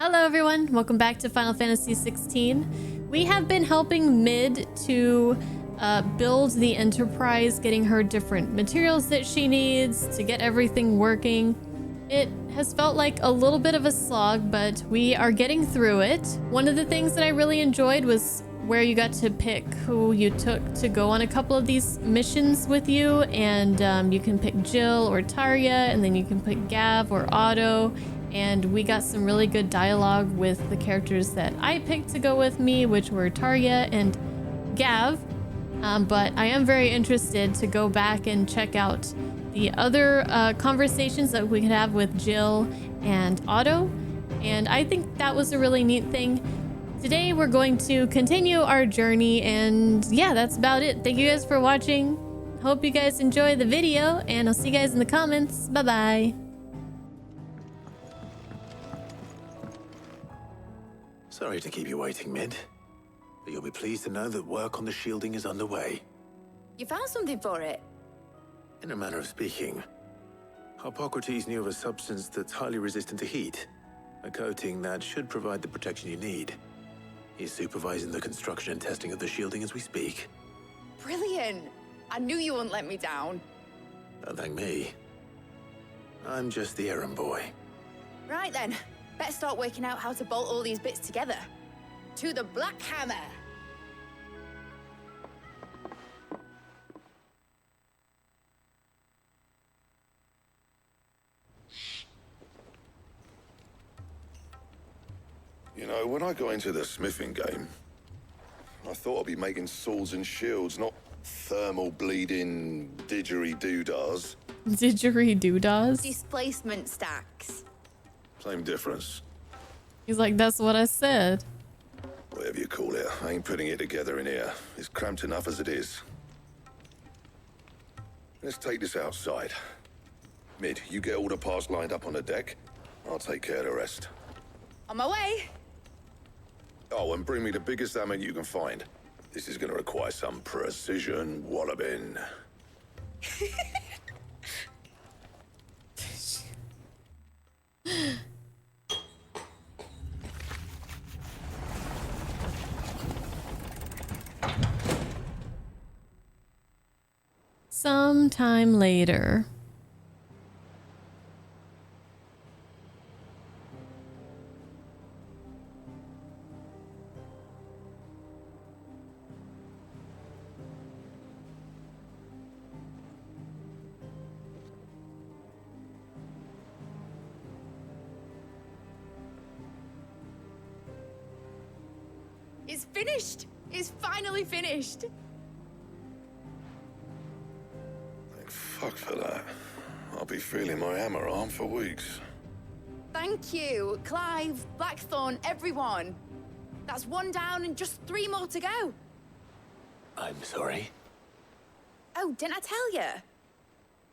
Hello everyone, welcome back to Final Fantasy XVI. We have been helping Mid to build the Enterprise, getting her different materials that she needs to get everything working. It has felt like a little bit of a slog, but we are getting through it. One of the things that I really enjoyed was where you got to pick who you took to go on a couple of these missions with you, and you can pick Jill or Tarja, and then you can pick Gav or Otto. And we got some really good dialogue with the characters that I picked to go with me, which were Tarja and Gav. But I am very interested to go back and check out the other conversations that we could have with Jill and Otto. And I think that was a really neat thing. Today we're going to continue our journey, and yeah, that's about it. Thank you guys for watching. Hope you guys enjoy the video, and I'll see you guys in the comments. Bye-bye. Sorry to keep you waiting, Mid, but you'll be pleased to know that work on the shielding is underway. You found something for it? In a manner of speaking, Hippocrates knew of a substance that's highly resistant to heat, a coating that should provide the protection you need. He's supervising the construction and testing of the shielding as we speak. Brilliant! I knew you wouldn't let me down. Don't thank me. I'm just the errand boy. Right then, better start working out how to bolt all these bits together. To the Black Hammer! You know, when I got into the smithing game, I thought I'd be making swords and shields, not thermal bleeding didgeridoo-dahs. Didgeridoo-dahs? Displacement stacks. Same difference. He's like, that's what I said. Whatever you call it, I ain't putting it together in here. It's cramped enough as it is. Let's take this outside. Mid, you get all the parts lined up on the deck. I'll take care of the rest. On my way! Oh, and bring me the biggest hammer you can find. This is gonna require some precision walloping. Sometime later. It's finished! It's finally finished! Thank fuck for that. I'll be feeling my hammer arm for weeks. Thank you, Clive, Blackthorn, everyone. That's one down and just 3 more to go. I'm sorry. Oh, didn't I tell you?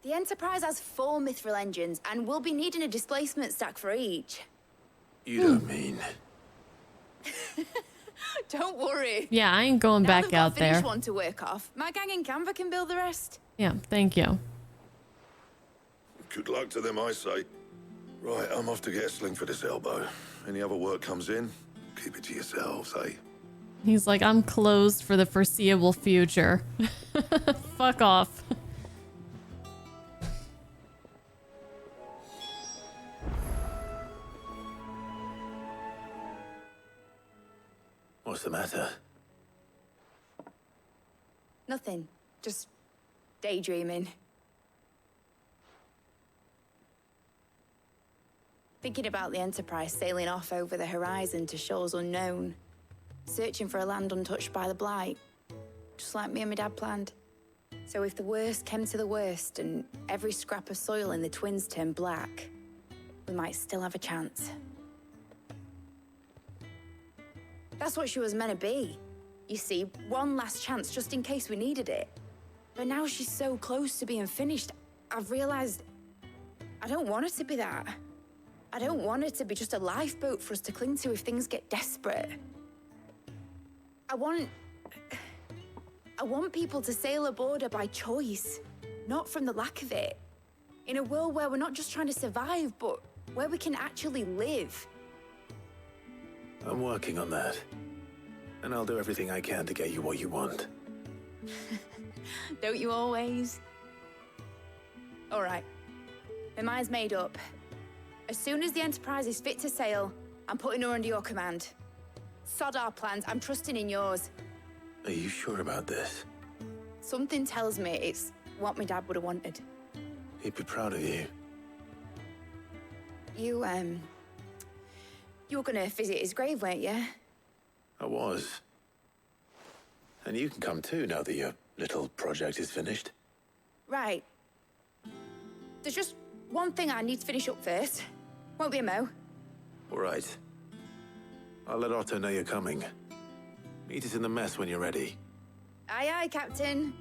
The Enterprise has 4 mithril engines, and we'll be needing a displacement stack for each. You don't mean... Don't worry. Yeah, I ain't going Now back out there. One to work off. My gang in Canva can build the rest. Yeah, thank you. Good luck to them, I say. Right, I'm off to get a sling for this elbow. Any other work comes in, keep it to yourselves, eh? He's like, I'm closed for the foreseeable future. Fuck off. What's the matter? Nothing. Just daydreaming. Thinking about the Enterprise sailing off over the horizon to shores unknown. Searching for a land untouched by the Blight. Just like me and my dad planned. So if the worst came to the worst and every scrap of soil in the Twins turned black, we might still have a chance. That's what she was meant to be. You see, one last chance just in case we needed it. But now she's so close to being finished, I've realized I don't want her to be that. I don't want her to be just a lifeboat for us to cling to if things get desperate. I want people to sail aboard her by choice, not from the lack of it. In a world where we're not just trying to survive, but where we can actually live. I'm working on that. And I'll do everything I can to get you what you want. Don't you always? All right. My mind's made up. As soon as the Enterprise is fit to sail, I'm putting her under your command. Sod our plans, I'm trusting in yours. Are you sure about this? Something tells me it's what my dad would have wanted. He'd be proud of you. You were gonna visit his grave, weren't you? I was. And you can come too now that your little project is finished. Right. There's just one thing I need to finish up first. Won't be a mo. All right. I'll let Otto know you're coming. Meet us in the mess when you're ready. Aye, aye, Captain.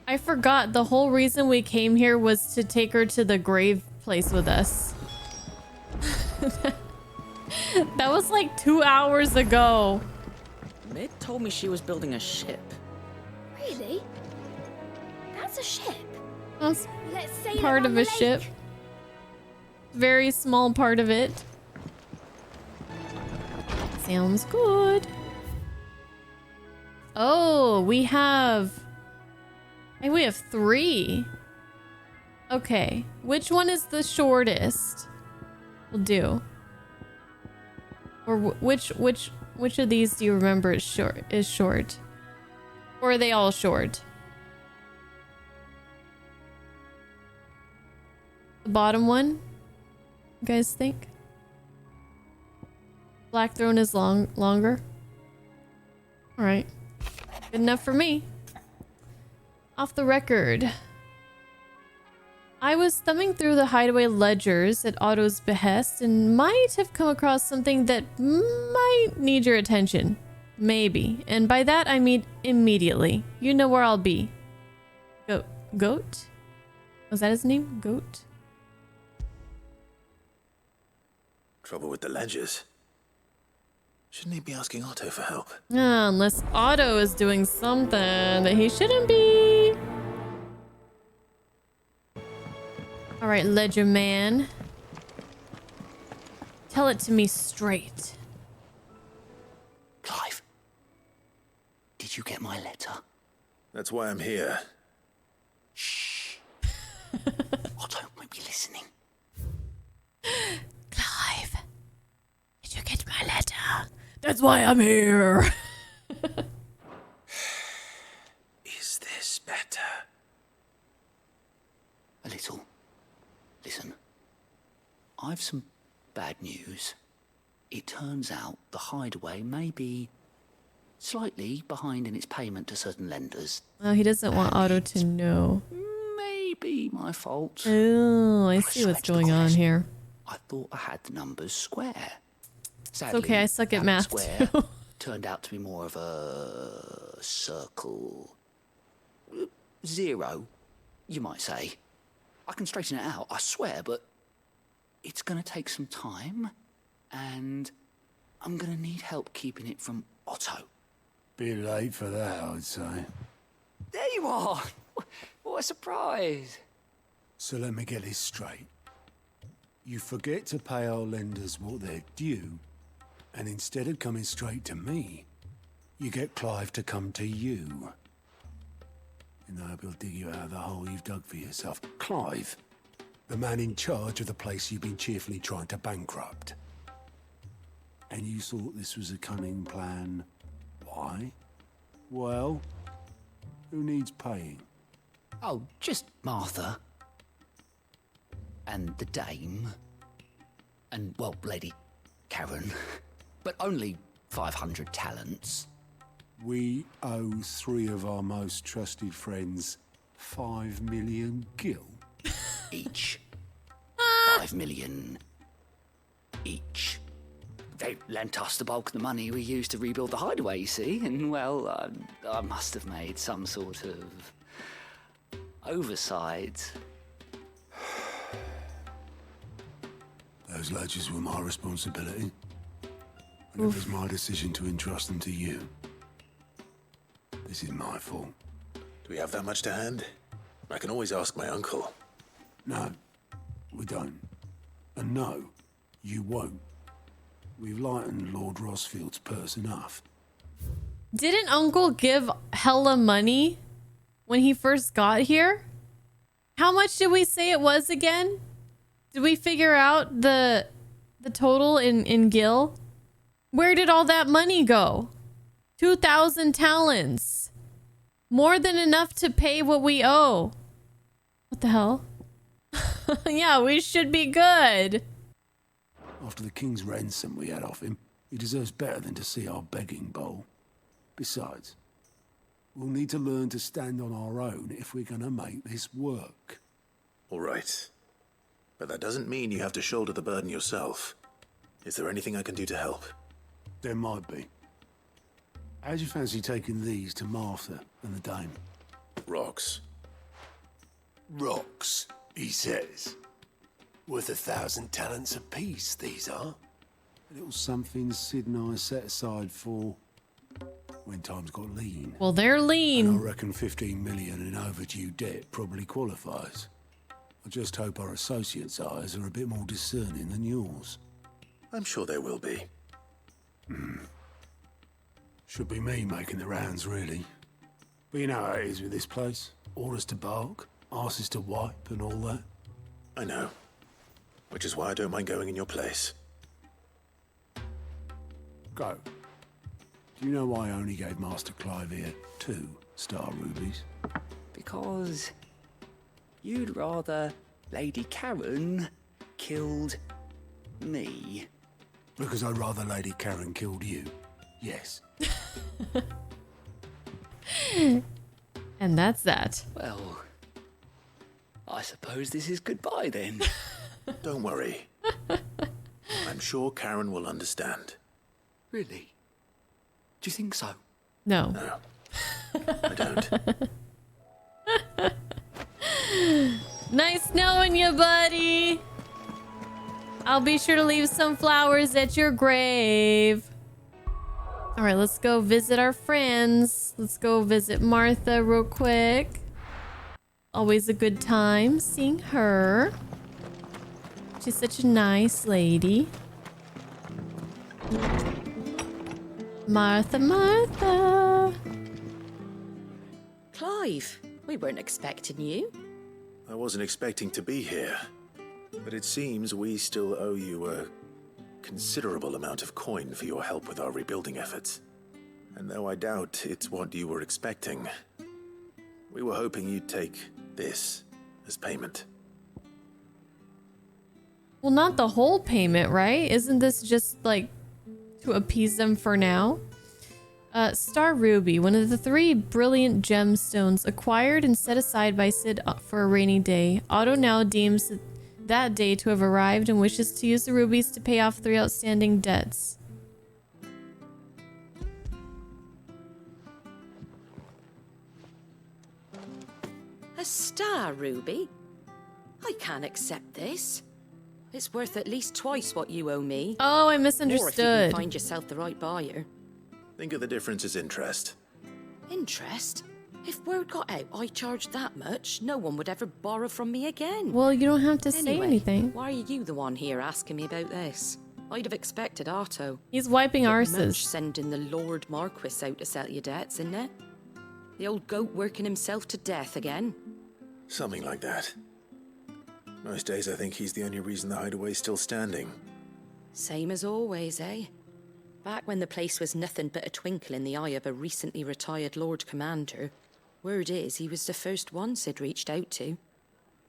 I forgot the whole reason we came here was to take her to the grave place with us. That was like 2 hours ago. Mid told me she was building a ship. Really? That's a ship. That's Let's sail part it of on a the ship. lake. Very small part of it. Sounds good. Oh, we have 3. Okay, which one is the shortest? We'll do. Or which of these do you remember is short? Or are they all short? The bottom one? You guys think? Blackthorn is longer? Alright. Good enough for me. Off the record. I was thumbing through the Hideaway ledgers at Otto's behest and might have come across something that might need your attention. Maybe. And by that I mean immediately. You know where I'll be. Goat? Was that his name? Goat? Trouble with the ledgers. Shouldn't he be asking Otto for help? Unless Otto is doing something that he shouldn't be. Alright, Ledger Man. Tell it to me straight. Clive, did you get my letter? That's why I'm here. Shh. Otto might be listening. Clive, did you get my letter? That's why I'm here. Is this better? A little. Listen, I've some bad news. It turns out the Hideaway may be slightly behind in its payment to certain lenders. Well, he doesn't want Otto to know. Maybe my fault. Oh, I I see what's swear to going on goodness, here. I thought I had the numbers square. It's Sadly, okay, I suck at that math square too. turned out to be more of a circle. 0, you might say. I can straighten it out, I swear, but it's gonna take some time, and I'm gonna need help keeping it from Otto. Bit late for that, I'd say. There you are! What a surprise! So let me get this straight. You forget to pay our lenders what they're due, and instead of coming straight to me, you get Clive to come to you. And I hope he'll dig you out of the hole you've dug for yourself. Clive, the man in charge of the place you've been cheerfully trying to bankrupt. And you thought this was a cunning plan. Why? Well, who needs paying? Oh, just Martha. And the dame. And, well, Lady Karen. But only 500 talents. We owe 3 of our most trusted friends 5 million gil. Each. 5 million each. They lent us the bulk of the money we used to rebuild the Hideaway, you see, and, well, I must have made some sort of oversight. Those ledgers were my responsibility. And it was my decision to entrust them to you. This is my fault. Do we have that much to hand? I can always ask my uncle. No, we don't. And no, you won't. We've lightened Lord Rosfield's purse enough. Didn't Uncle give hella money when he first got here? How much did we say it was again? Did we figure out the total in Gil? Where did all that money go? 2,000 talents. More than enough to pay what we owe. What the hell? Yeah, we should be good. After the king's ransom we had off him, he deserves better than to see our begging bowl. Besides, we'll need to learn to stand on our own if we're gonna make this work. All right. But that doesn't mean you have to shoulder the burden yourself. Is there anything I can do to help? There might be. How'd you fancy taking these to Martha and the dame? Rocks. Rocks, he says. Worth 1,000 talents apiece, these are. A little something Cid and I set aside for when times got lean. Well, they're And I lean. reckon 15 million in overdue debt probably qualifies. I just hope our associates' eyes are a bit more discerning than yours. I'm sure there will be. Should be me making the rounds, really. But you know how it is with this place. Orders to bark, arses to wipe and all that. I know. Which is why I don't mind going in your place. Go. Do you know why I only gave Master Clive here 2 star rubies? Because you'd rather Lady Karen killed me. Because I'd rather Lady Karen killed you. Yes. And that's that. Well, I suppose this is goodbye then. Don't worry. I'm sure Karen will understand. Really? Do you think so? No. No. I don't. Nice knowing you, buddy. I'll be sure to leave some flowers at your grave. All right, let's go visit our friends. Let's go visit Martha real quick. Always a good time seeing her. She's such a nice lady. Martha, Martha. Clive, we weren't expecting you. I wasn't expecting to be here. But it seems we still owe you a considerable amount of coin for your help with our rebuilding efforts. And though I doubt it's what you were expecting, we were hoping you'd take this as payment. Well, not the whole payment, right? Isn't this just like to appease them for now? Star Ruby, one of the 3 brilliant gemstones acquired and set aside by Cid for a rainy day. Otto now deems that day to have arrived and wishes to use the rubies to pay off 3 outstanding debts. A star ruby? I can't accept this. It's worth at least twice what you owe me. Oh, I Or if you misunderstood. can find yourself the right buyer. Think of the difference as interest. Interest? If word got out I charged that much, no one would ever borrow from me again. Well, you don't have to say Anyway, anything. why are you the one here asking me about this? I'd have expected Otto. He's wiping Bit arses. much sending the Lord Marquis out to settle your debts, isn't it? The old goat working himself to death again. Something like that. Most days I think he's the only reason the Hideaway's still standing. Same as always, eh? Back when the place was nothing but a twinkle in the eye of a recently retired Lord Commander, word is he was the first one Cid reached out to.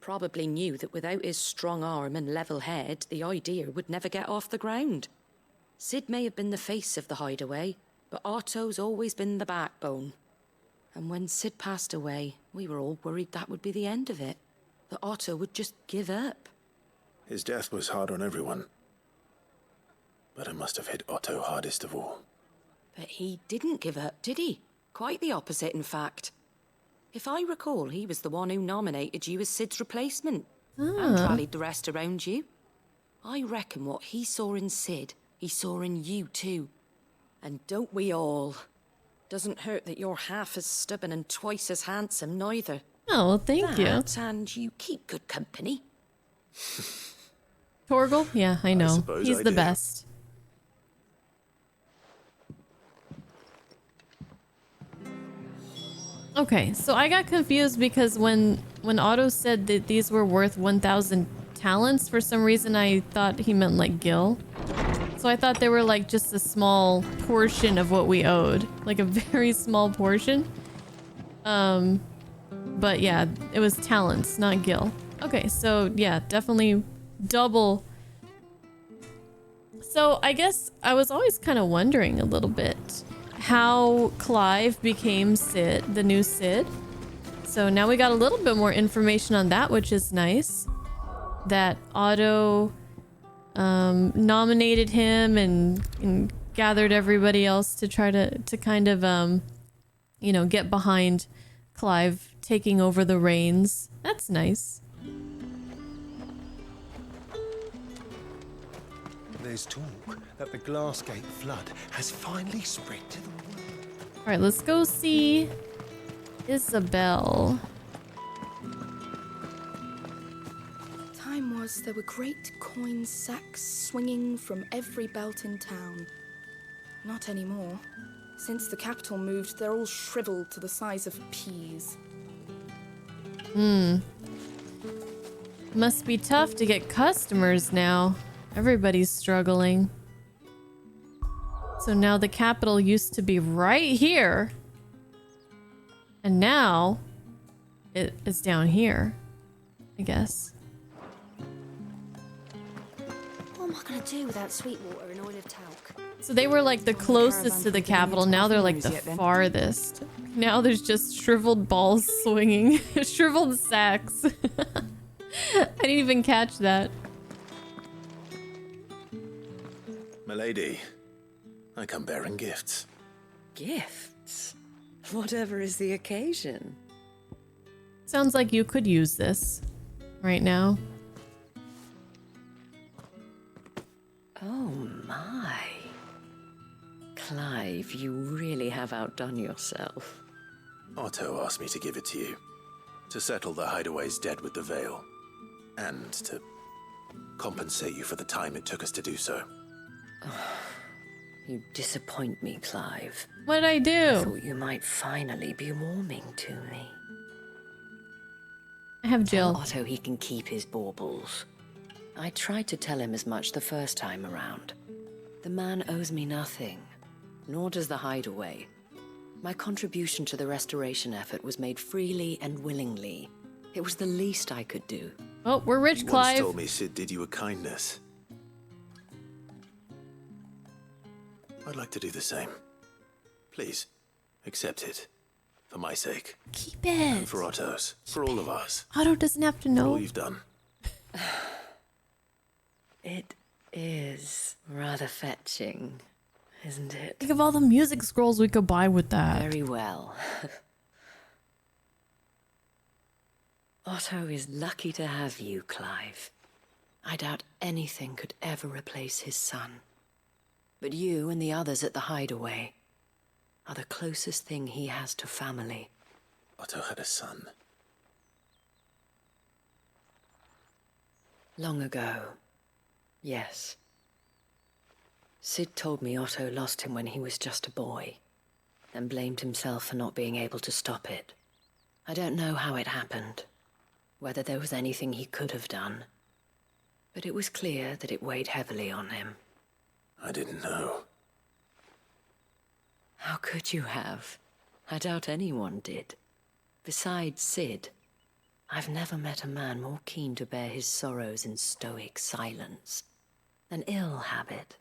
Probably knew that without his strong arm and level head, the idea would never get off the ground. Cid may have been the face of the Hideaway, but Otto's always been the backbone. And when Cid passed away, we were all worried that would be the end of it. That Otto would just give up. His death was hard on everyone. But it must have hit Otto hardest of all. But he didn't give up, did he? Quite the opposite, in fact. If I recall, he was the one who nominated you as Cid's replacement. And rallied the rest around you. I reckon what he saw in Cid, he saw in you too. And don't we all? Doesn't hurt that you're half as stubborn and twice as handsome, neither. Oh, well, thank you. That, and you keep good company. Torgal? Yeah, I know. suppose He's I the do. best. Okay, so I got confused because when Otto said that these were worth 1,000 talents, for some reason I thought he meant like gil. So I thought they were like just a small portion of what we owed, like a very small portion. But yeah, it was talents, not gil. Okay, so yeah, definitely double. So I guess I was always kind of wondering a little bit how Clive became Cid, the new Cid. So now we got a little bit more information on that, which is nice. That Otto nominated him and gathered everybody else to try to kind of, you know, get behind Clive taking over the reins. That's nice. There's talk that the Glassgate flood has finally spread to the world. All right, let's go see Isabel. Time was there were great coin sacks swinging from every belt in town. Not anymore. Since the capital moved, they're all shriveled to the size of peas. Must be tough to get customers now. Everybody's struggling. So now the capital used to be right here. And now it is down here, I guess. What am I gonna do without sweet water and oil of talc? So they were like the closest to the capital. Now they're like the farthest. Now there's just shriveled balls swinging. Shriveled sacks. I didn't even catch that. Milady, I come bearing gifts. Gifts? Whatever is the occasion. Sounds like you could use this right now. Oh my. Clive, you really have outdone yourself. Otto asked me to give it to you. To settle the Hideaway's debt with the Veil. And to compensate you for the time it took us to do so. You disappoint me, Clive. What did I I do? thought you might finally be warming to me. I have Tell Jill. Otto he can keep his baubles. I tried to tell him as much the first time around. The man owes me nothing, nor does the Hideaway. My contribution to the restoration effort was made freely and willingly. It was the least I could do. Oh, we're rich, You once Clive. told me Cid did you a kindness. I'd like to do the same. Please, accept it. For my sake. Keep And it. for Otto's. For all of us. Otto doesn't have to For all know. you've done. It is rather fetching, isn't it? Think of all the music scrolls we could buy with that. Very well. Otto is lucky to have you, Clive. I doubt anything could ever replace his son. But you and the others at the Hideaway are the closest thing he has to family. Otto had a son. Long ago, yes. Cid told me Otto lost him when he was just a boy, and blamed himself for not being able to stop it. I don't know how it happened, whether there was anything he could have done, but it was clear that it weighed heavily on him. I didn't know. How could you have? I doubt anyone did. Besides Cid, I've never met a man more keen to bear his sorrows in stoic silence. An ill habit,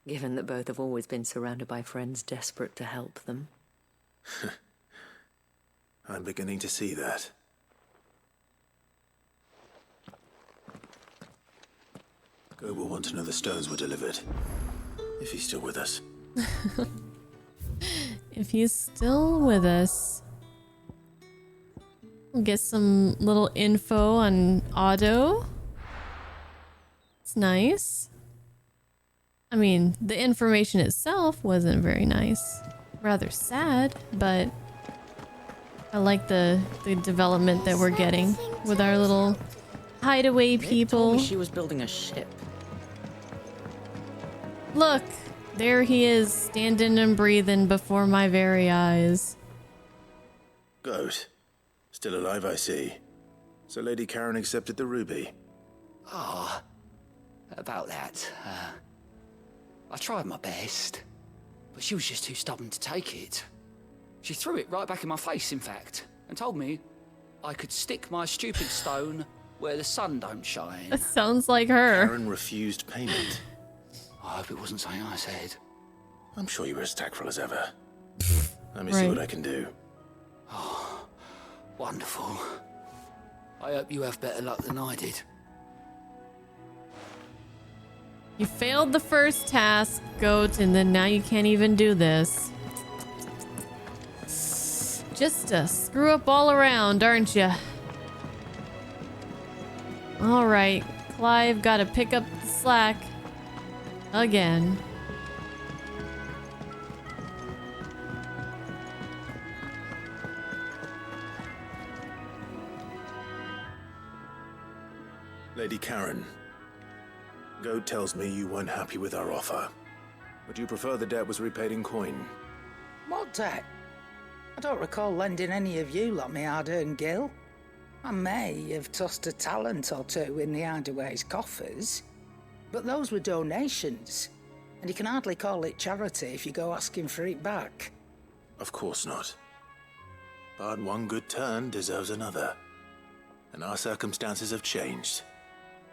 given that both have always been surrounded by friends desperate to help them. I'm beginning to see that. Go will want to know the stones were delivered. If he's still with us. If he's still with us. We'll get some little info on Otto. It's nice. I mean, the information itself wasn't very nice. Rather sad, but I like the development that we're getting with our little hideaway people. She was building a ship. Look, there he is, standing and breathing before my very eyes. Good. Still alive, I see. So Lady Karen accepted the ruby. Ah, about that. I tried my best, but she was just too stubborn to take it. She threw it right back in my face, in fact, and told me I could stick my stupid stone where the sun don't shine. That sounds like her. Karen refused payment. I hope it wasn't something I said. I'm sure you were as tactful as ever. Let me see what I can do. Oh, wonderful. I hope you have better luck than I did. You failed the first task, Goat, and then now you can't even do this. Just a screw up all around, aren't you? Alright, Clive, gotta pick up the slack. Again. Lady Karen, Goat tells me you weren't happy with our offer. Would you prefer the debt was repaid in coin? What debt? I don't recall lending any of you like me hard-earned gil. I may have tossed a talent or two in the Hideaway's coffers, but those were donations, and you can hardly call it charity if you go asking for it back. Of course not. But one good turn deserves another. And our circumstances have changed.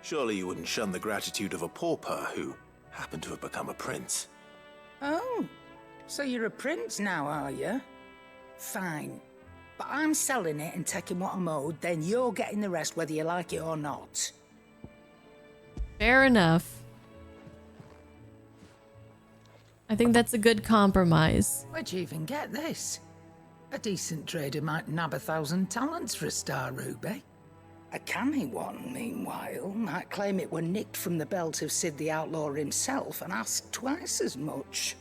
Surely you wouldn't shun the gratitude of a pauper who happened to have become a prince. Oh, so you're a prince now, are you? Fine. But I'm selling it and taking what I'm owed, then you're getting the rest whether you like it or not. Fair enough. I think that's a good compromise. Where'd you even get this? A decent trader might nab 1,000 talents for a star ruby. A canny one, meanwhile, might claim it were nicked from the belt of Cid the Outlaw himself and ask twice as much.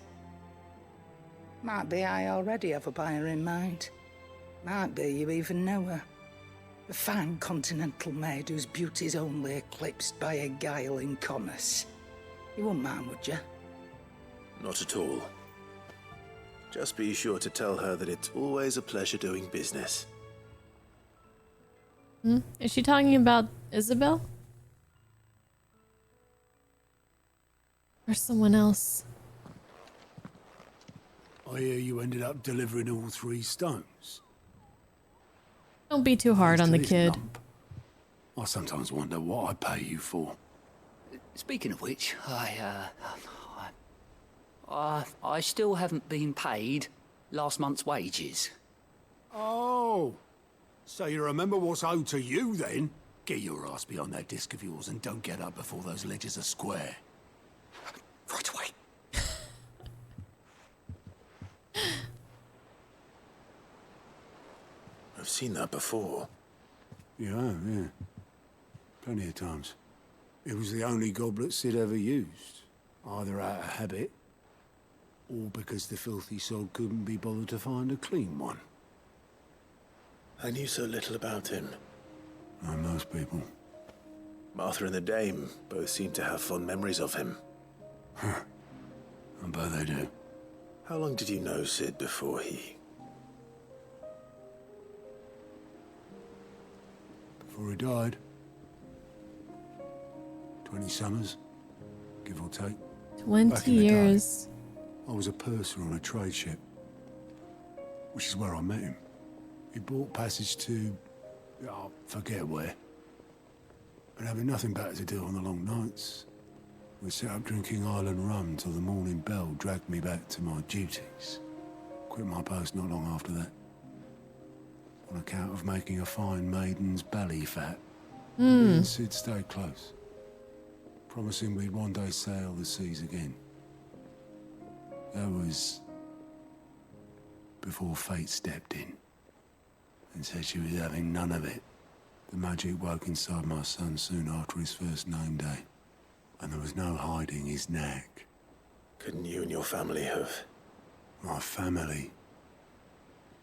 Might be I already have a buyer in mind. Might be you even know her. A fine continental maid whose beauty's only eclipsed by a guile in commerce. You wouldn't mind, would you? Not at all. Just be sure to tell her that it's always a pleasure doing business. Is she talking about Isabel? Or someone else? I hear you ended up delivering all 3 stones. Don't be too hard on the kid. Lump. I sometimes wonder what I pay you for. Speaking of which, I still haven't been paid last month's wages. Oh, so you remember what's owed to you then? Get your ass behind that disc of yours and don't get up before those ledgers are square. Right away. I've seen that before. Yeah. Plenty of times. It was the only goblet Cid ever used. Either out of habit, or because the filthy sod couldn't be bothered to find a clean one. I knew so little about him. Like most people. Martha and the Dame both seem to have fond memories of him. I bet they do. How long did you know Cid before he... Before he died. 20 summers, give or take. 20 years. I was a purser on a trade ship, which is where I met him. He bought passage to, I forget where. And having nothing better to do on the long nights, we sat up drinking island rum till the morning bell dragged me back to my duties. Quit my post not long after that, on account of making a fine maiden's belly fat. Me and Cid stayed close, promising we'd one day sail the seas again. That was before fate stepped in and said she was having none of it. The magic woke inside my son soon after his first name day, and there was no hiding his knack. Couldn't you and your family have... My family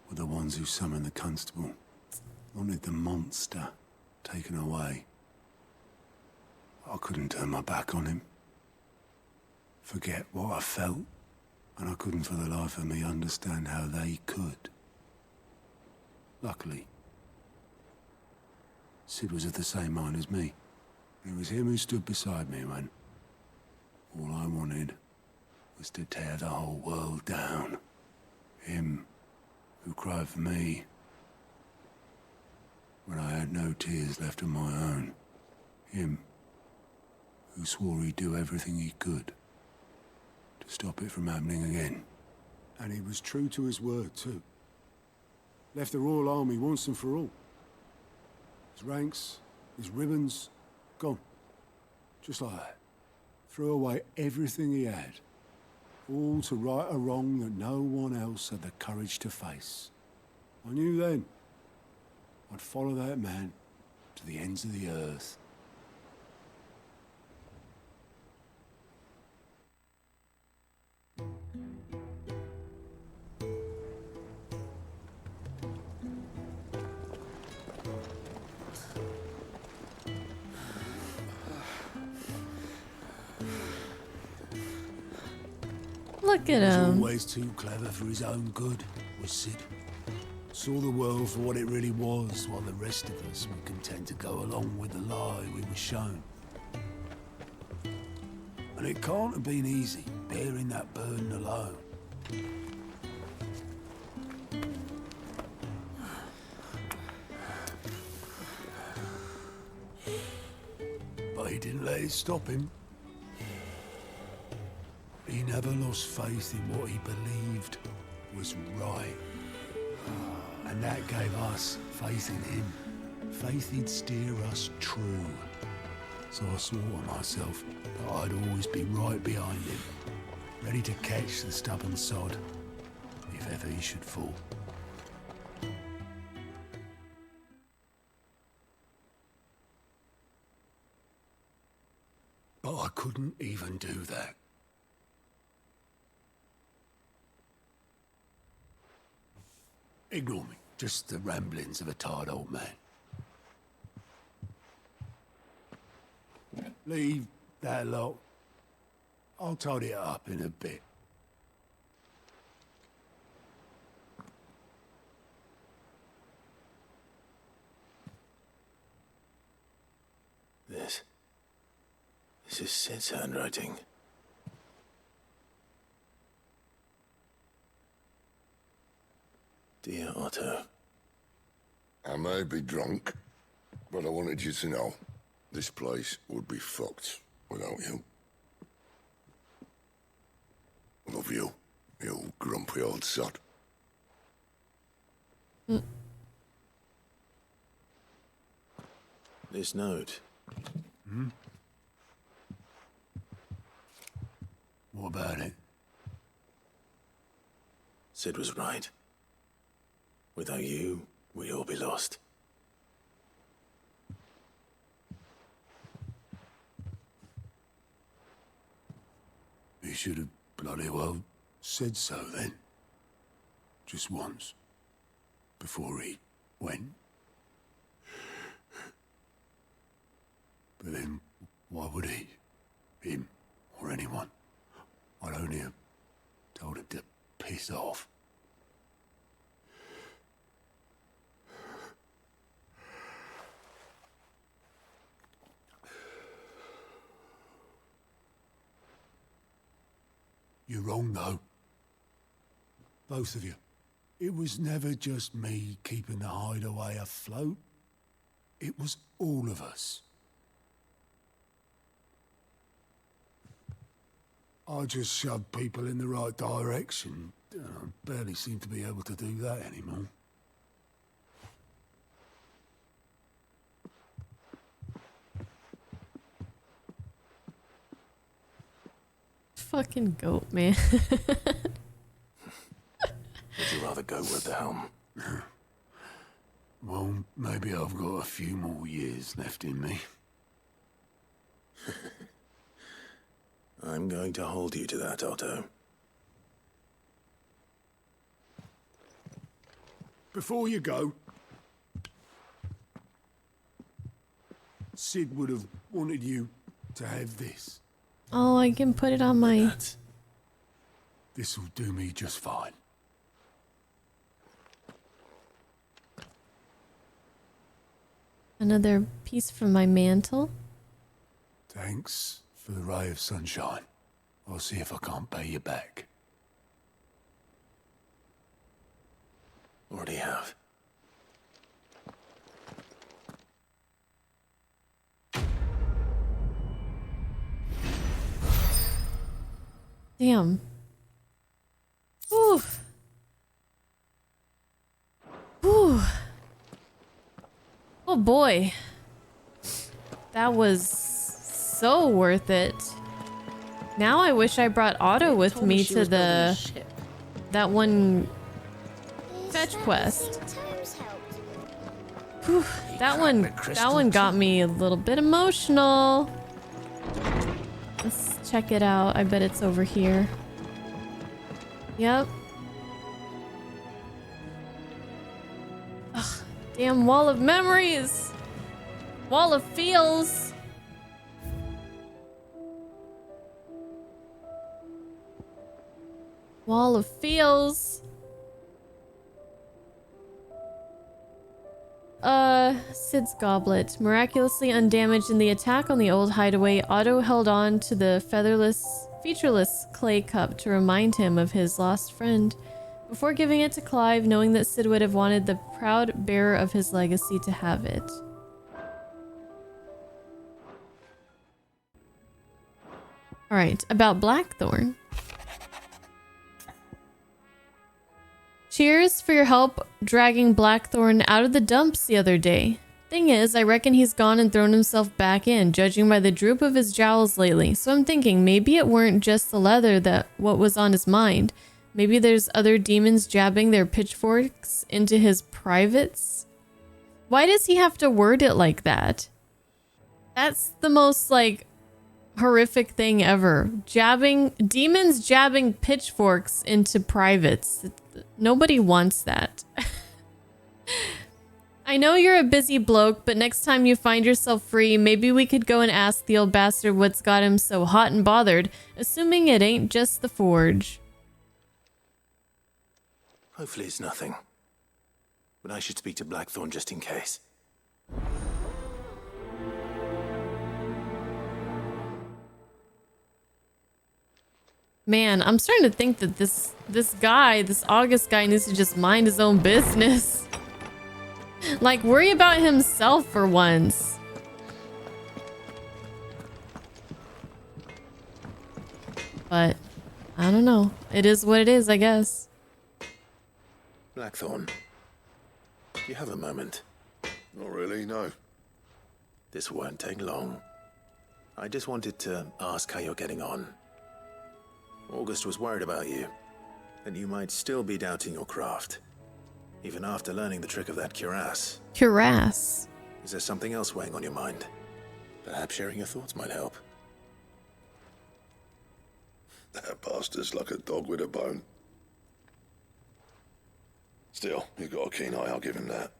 were the ones who summoned the constable, wanted the monster taken away. I couldn't turn my back on him, forget what I felt, and I couldn't for the life of me understand how they could. Luckily, Cid was of the same mind as me. It was him who stood beside me when all I wanted was to tear the whole world down. Him who cried for me when I had no tears left of my own. Him who swore he'd do everything he could to stop it from happening again. And he was true to his word, too. Left the Royal Army once and for all. His ranks, his ribbons, gone. Just like that. Threw away everything he had. All to right a wrong that no one else had the courage to face. I knew then I'd follow that man to the ends of the earth. Look at He was him. always too clever for his own good, was Cid. Saw the world for what it really was, while the rest of us were content to go along with the lie we were shown. And it can't have been easy, bearing that burden alone. But he didn't let it stop him. He never lost faith in what he believed was right. And that gave us faith in him. Faith he'd steer us true. So I swore to myself that I'd always be right behind him, ready to catch the stubborn sod, if ever he should fall. But I couldn't even do that. Ignore me. Just the ramblings of a tired old man. Leave that lot. I'll tidy it up in a bit. This is Cid's handwriting. Dear Otto. I may be drunk, but I wanted you to know this place would be fucked without you. Love you, you grumpy old sod. This note. What about it? Cid was right. Without you, we'd all be lost. He should have bloody well said so then. Just once. Before he went. But then, why would he? Him, or anyone? I'd only have told him to piss off. You're wrong, though. Both of you. It was never just me keeping the Hideaway afloat. It was all of us. I just shoved people in the right direction. I barely seem to be able to do that anymore. Fucking goat, man. Would you rather go with the helm? Well, maybe I've got a few more years left in me. I'm going to hold you to that, Otto. Before you go, Cid would have wanted you to have this. Oh, I can put it on my... This'll do me just fine. Another piece from my mantle. Thanks for the ray of sunshine. I'll see if I can't pay you back. Already have. Damn. Whew. Whew. Oh boy. That was so worth it. Now I wish I brought Otto with me to that one fetch quest. Whew. That one got me a little bit emotional. Let's check it out. I bet it's over here. Yep. Ugh, damn wall of memories. Wall of feels. Wall of feels. Cid's goblet. Miraculously undamaged in the attack on the old hideaway, Otto held on to the featureless clay cup to remind him of his lost friend, before giving it to Clive, knowing that Cid would have wanted the proud bearer of his legacy to have it. Alright, about Blackthorn. Cheers for your help dragging Blackthorn out of the dumps the other day. Thing is, I reckon he's gone and thrown himself back in, judging by the droop of his jowls lately. So I'm thinking maybe it weren't just the leather that what was on his mind. Maybe there's other demons jabbing their pitchforks into his privates. Why does he have to word it like that? That's the most like horrific thing ever. Demons jabbing pitchforks into privates. Nobody wants that. I know you're a busy bloke, but next time you find yourself free, maybe we could go and ask the old bastard what's got him so hot and bothered, assuming it ain't just the forge. Hopefully it's nothing. But I should speak to Blackthorn just in case. Man, I'm starting to think that this August guy needs to just mind his own business. Like, worry about himself for once. But, I don't know. It is what it is, I guess. Blackthorn, do you have a moment? Not really, no. This won't take long. I just wanted to ask how you're getting on. August was worried about you, that you might still be doubting your craft, even after learning the trick of that cuirass. Cuirass? Is there something else weighing on your mind? Perhaps sharing your thoughts might help. That bastard's like a dog with a bone. Still, he's got a keen eye, I'll give him that.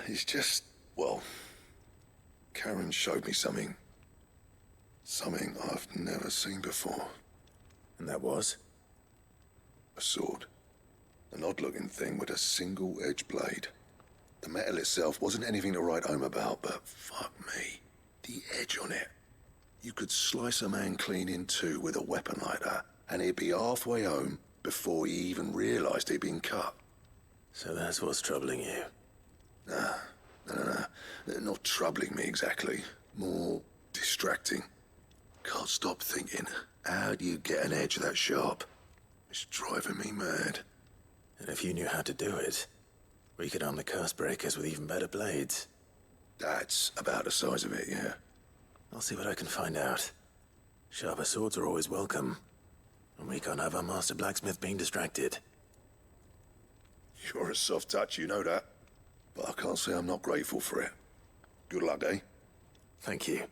He's just, well, Karen showed me something. Something I've never seen before. And that was? A sword. An odd-looking thing with a single-edged blade. The metal itself wasn't anything to write home about, but fuck me. The edge on it. You could slice a man clean in two with a weapon like that, and he'd be halfway home before he even realized he'd been cut. So that's what's troubling you? Nah. Not troubling me exactly. More distracting. Can't stop thinking, how do you get an edge that sharp? It's driving me mad. And if you knew how to do it, we could arm the curse breakers with even better blades. That's about the size of it, yeah. I'll see what I can find out. Sharper swords are always welcome. And we can't have our master blacksmith being distracted. You're a soft touch, you know that. But I can't say I'm not grateful for it. Good luck, eh? Thank you.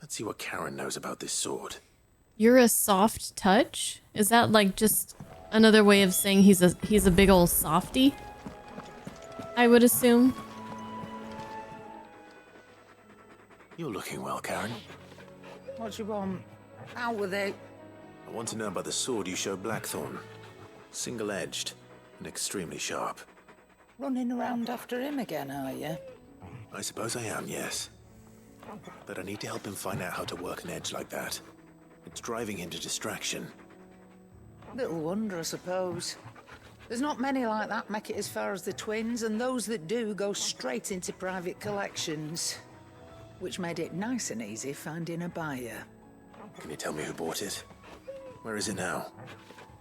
Let's see what Karen knows about this sword. You're a soft touch? Is that like just another way of saying he's a big old softy? I would assume. You're looking well, Karen. What you want? Out with it. I want to know about the sword you showed Blackthorn. Single-edged and extremely sharp. Running around after him again, are you? I suppose I am, yes. But I need to help him find out how to work an edge like that. It's driving him to distraction. Little wonder, I suppose. There's not many like that make it as far as the twins, and those that do go straight into private collections. Which made it nice and easy finding a buyer. Can you tell me who bought it? Where is it now?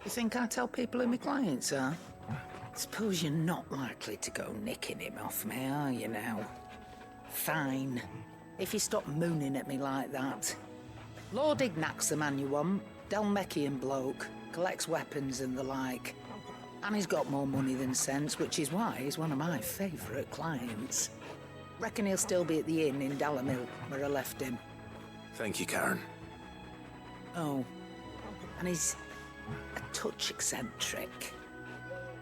You think I tell people who my clients are? Suppose you're not likely to go nicking him off me, are you now? Fine. If you stop mooning at me like that. Lord Ignac's the man you want. Dalmekian bloke. Collects weapons and the like. And he's got more money than sense, which is why he's one of my favourite clients. Reckon he'll still be at the inn in Dalamil, where I left him. Thank you, Karen. Oh, and he's a touch eccentric,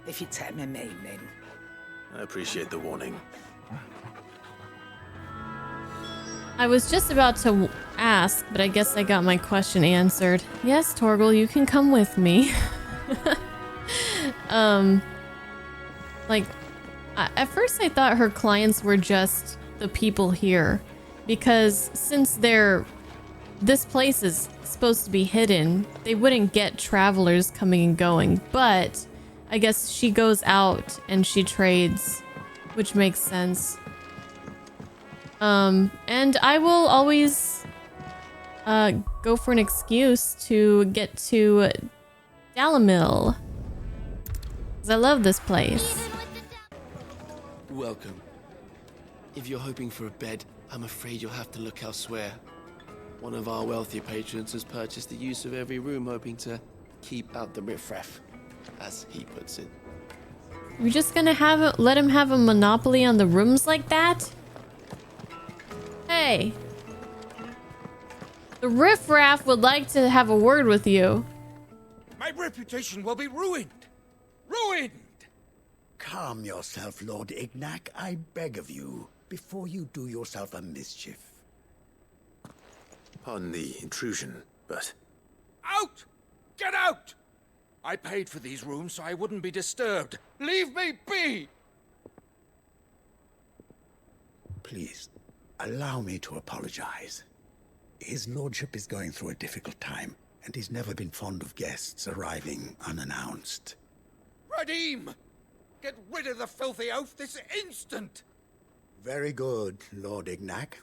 if you take my meaning. I appreciate the warning. I was just about to ask, but I guess I got my question answered. Yes, Torgal, you can come with me. At first I thought her clients were just the people here, because since this place is supposed to be hidden, they wouldn't get travelers coming and going, but I guess she goes out and she trades, which makes sense. And I will always go for an excuse to get to Dalamil, because I love this place. Welcome. If you're hoping for a bed, I'm afraid you'll have to look elsewhere. One of our wealthier patrons has purchased the use of every room, hoping to keep out the riffraff, as he puts it. You're just gonna let him have a monopoly on the rooms like that? Hey. The riffraff would like to have a word with you. My reputation will be ruined! Ruined! Calm yourself, Lord Ignac, I beg of you, before you do yourself a mischief. Pardon the intrusion, but... Out! Get out! I paid for these rooms so I wouldn't be disturbed. Leave me be! Please, allow me to apologize. His lordship is going through a difficult time, and he's never been fond of guests arriving unannounced. Radim! Get rid of the filthy oaf this instant! Very good, Lord Ignac.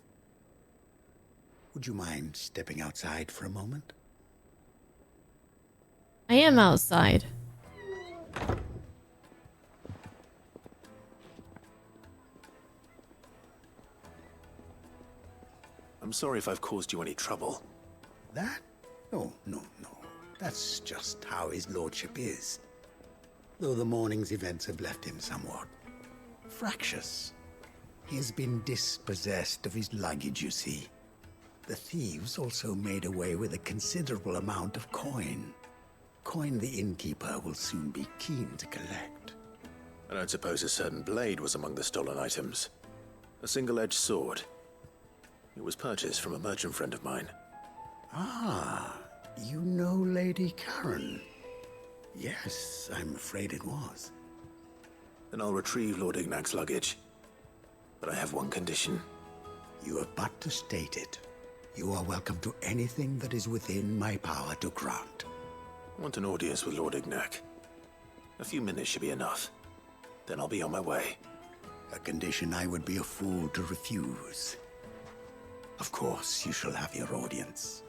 Would you mind stepping outside for a moment? I am outside. I'm sorry if I've caused you any trouble. That? Oh, no. That's just how his lordship is. Though the morning's events have left him somewhat fractious. He has been dispossessed of his luggage, you see. The thieves also made away with a considerable amount of coin. Coin the innkeeper will soon be keen to collect. I don't suppose a certain blade was among the stolen items. A single-edged sword. It was purchased from a merchant friend of mine. Ah, you know Lady Karen. Yes, I'm afraid it was. Then I'll retrieve Lord Ignac's luggage. But I have one condition. You have but to state it. You are welcome to anything that is within my power to grant. I want an audience with Lord Ignac. A few minutes should be enough. Then I'll be on my way. A condition I would be a fool to refuse. Of course, you shall have your audience.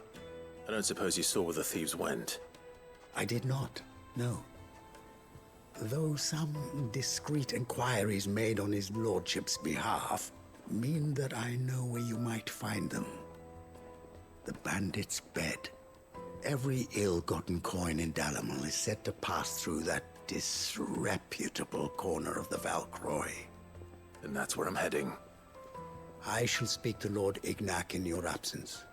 I don't suppose you saw where the thieves went? I did not, no. Though some discreet inquiries made on his lordship's behalf mean that I know where you might find them. The bandit's bed. Every ill-gotten coin in Dalamil is said to pass through that disreputable corner of the Valcroy. And that's where I'm heading. I shall speak to Lord Ignac in your absence,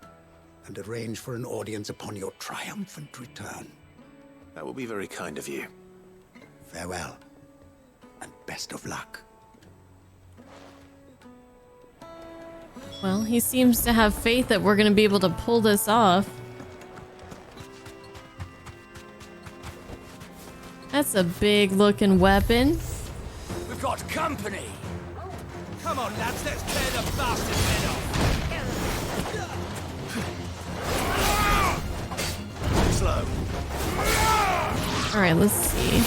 and arrange for an audience upon your triumphant return. That will be very kind of you. Farewell, and best of luck. Well, he seems to have faith that we're gonna be able to pull this off. That's a big looking weapon. The got company! Come on, lads, let's tear the bastard's head off! Slow. Alright, let's see.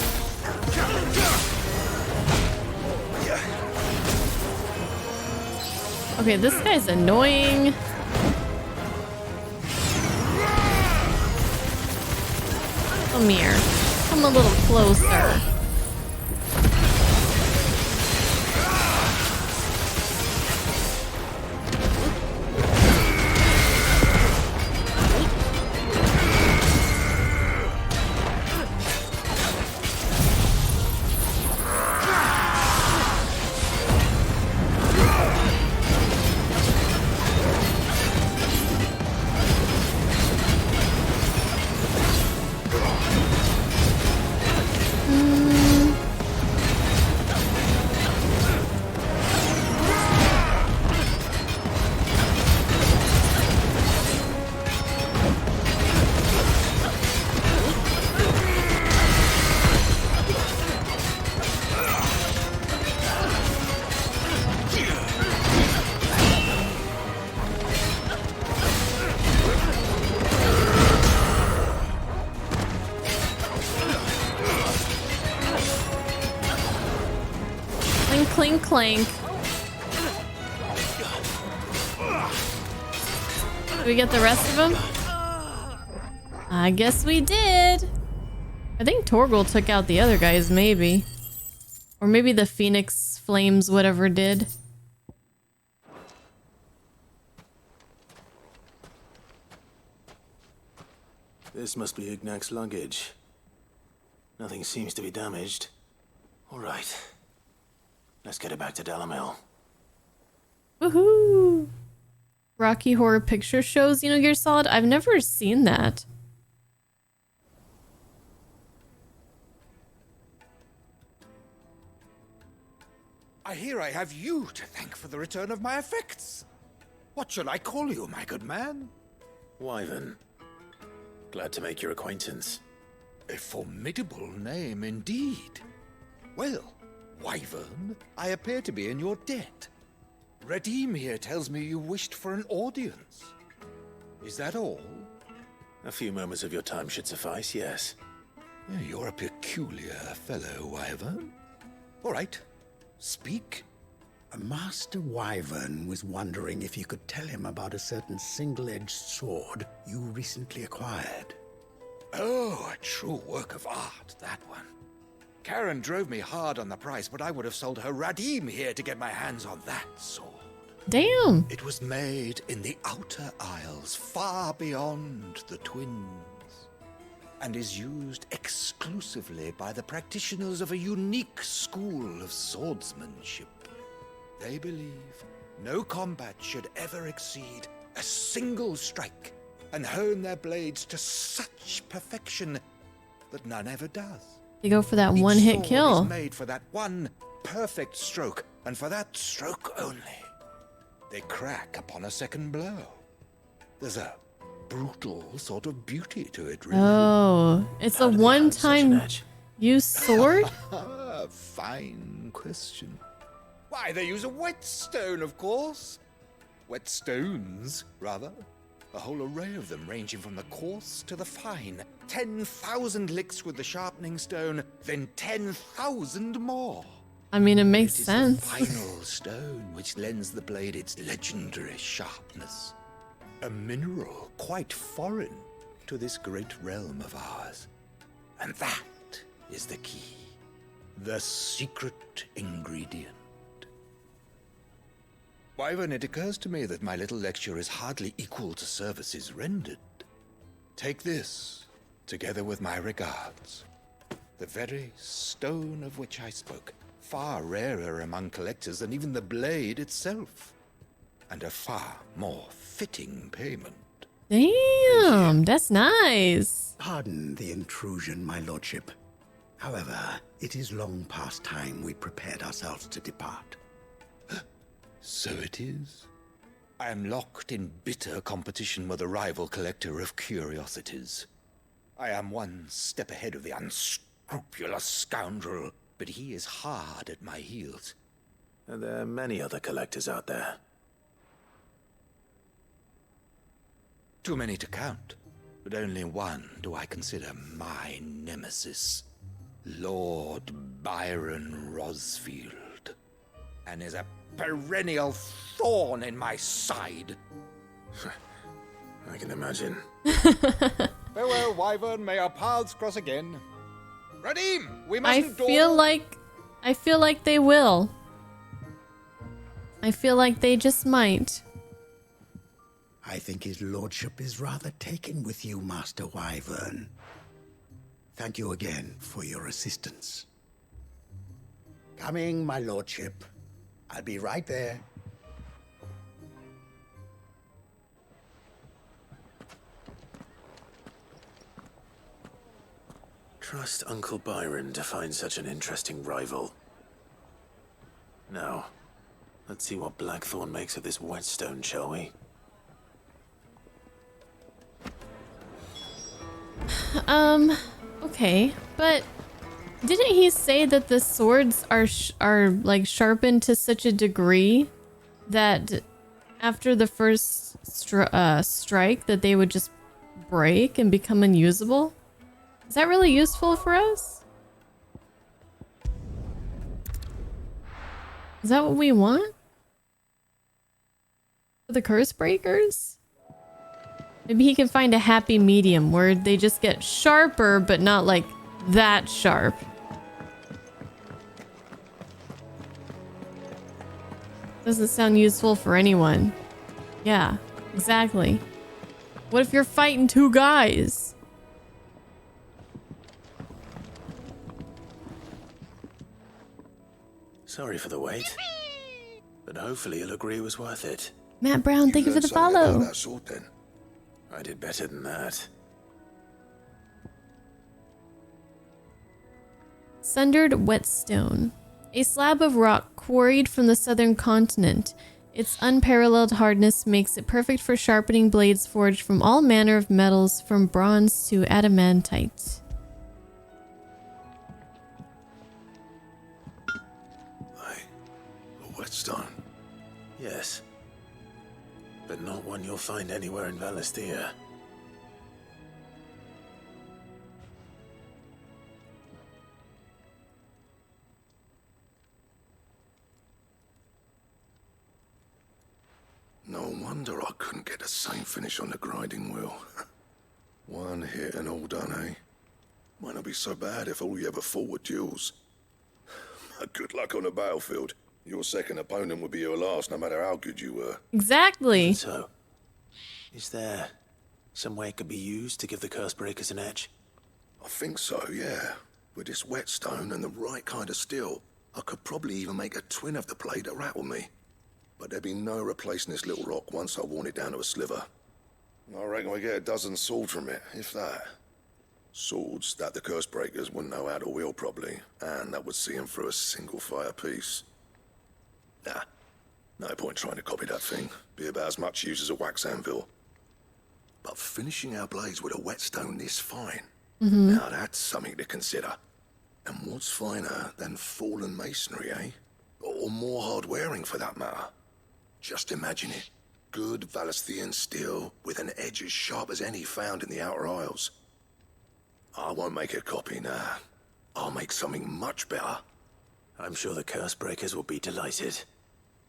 Okay, this guy's annoying. Come here. Come a little closer. Clink, clink. Did we get the rest of them? I guess we did. I think Torgal took out the other guys, maybe. Or maybe the Phoenix Flames, whatever, did. This must be Ignac's luggage. Nothing seems to be damaged. All right. Let's get it back to Delamil. Woohoo! Rocky Horror Picture Shows Xenogear Solid? I've never seen that. I hear I have you to thank for the return of my effects. What shall I call you, my good man? Wyvern. Glad to make your acquaintance. A formidable name indeed. Well, Wyvern, I appear to be in your debt. Redeem here tells me you wished for an audience. Is that all? A few moments of your time should suffice, yes. You're a peculiar fellow, Wyvern. All right, speak. Master Wyvern was wondering if you could tell him about a certain single-edged sword you recently acquired. Oh, a true work of art, that one. Karen drove me hard on the price, but I would have sold her Radim here to get my hands on that sword. Damn! It was made in the Outer Isles, far beyond the Twins, and is used exclusively by the practitioners of a unique school of swordsmanship. They believe no combat should ever exceed a single strike, and hone their blades to such perfection that none ever does. They go for that one-hit kill. Is made for that one perfect stroke, and for that stroke only. They crack upon a second blow. There's a brutal sort of beauty to it, really. Oh, it's a one-time use sword? Fine question. Why, they use a whetstone, of course. Whetstones, rather. A whole array of them, ranging from the coarse to the fine. 10,000 licks with the sharpening stone, then 10,000 more. I mean, it makes sense. The final stone which lends the blade its legendary sharpness. A mineral quite foreign to this great realm of ours. And that is the key. The secret ingredient. Wyvern, it occurs to me that my little lecture is hardly equal to services rendered. Take this, together with my regards. The very stone of which I spoke, far rarer among collectors than even the blade itself, and a far more fitting payment. Damn, that's nice. Pardon the intrusion, my lordship. However, it is long past time we prepared ourselves to depart. So it is. I am locked in bitter competition with a rival collector of curiosities. I am one step ahead of the unscrupulous scoundrel but he is hard at my heels. And there are many other collectors out there. Too many to count, but only one do I consider my nemesis. Lord Byron Rosfield. And is a perennial thorn in my side. I can imagine. Farewell, Wyvern. May our paths cross again. Radim, we mustn't I feel like they will. I feel like they just might. I think his lordship is rather taken with you, Master Wyvern. Thank you again for your assistance. Coming, my lordship. I'll be right there. Trust Uncle Byron to find such an interesting rival. Now, let's see what Blackthorn makes of this whetstone, shall we? Okay, but didn't he say that the swords are like sharpened to such a degree that after the first strike that they would just break and become unusable? Is that really useful for us? Is that what we want? For the curse breakers? Maybe he can find a happy medium where they just get sharper, but not like that sharp. Doesn't sound useful for anyone. Yeah, exactly. What if you're fighting two guys? Sorry for the wait, but hopefully you'll agree it was worth it. Matt Brown, thank you for the follow. That sword, then. I did better than that. Sundered whetstone. A slab of rock quarried from the southern continent. Its unparalleled hardness makes it perfect for sharpening blades forged from all manner of metals, from bronze to adamantite. A whetstone? Yes. But not one you'll find anywhere in Valisthea. No wonder I couldn't get the same finish on the grinding wheel. One hit and all done, eh? Might not be so bad if all you ever fought were duels. Good luck on the battlefield. Your second opponent would be your last, no matter how good you were. Exactly. So, is there some way it could be used to give the curse breakers an edge? I think so, yeah. With this whetstone and the right kind of steel, I could probably even make a twin of the blade to rattle me. But there'd be no replacing this little rock once I worn it down to a sliver. I reckon we get a dozen swords from it, if that. Swords that the curse breakers wouldn't know how to wield properly, and that would see them through a single fire piece. Nah, no point trying to copy that thing. Be about as much use as a wax anvil. But finishing our blades with a whetstone this fine, now that's something to consider. And what's finer than fallen masonry, eh? Or more hard-wearing, for that matter. Just imagine it. Good Valisthean steel with an edge as sharp as any found in the Outer Isles. I won't make a copy, nah. I'll make something much better. I'm sure the curse breakers will be delighted.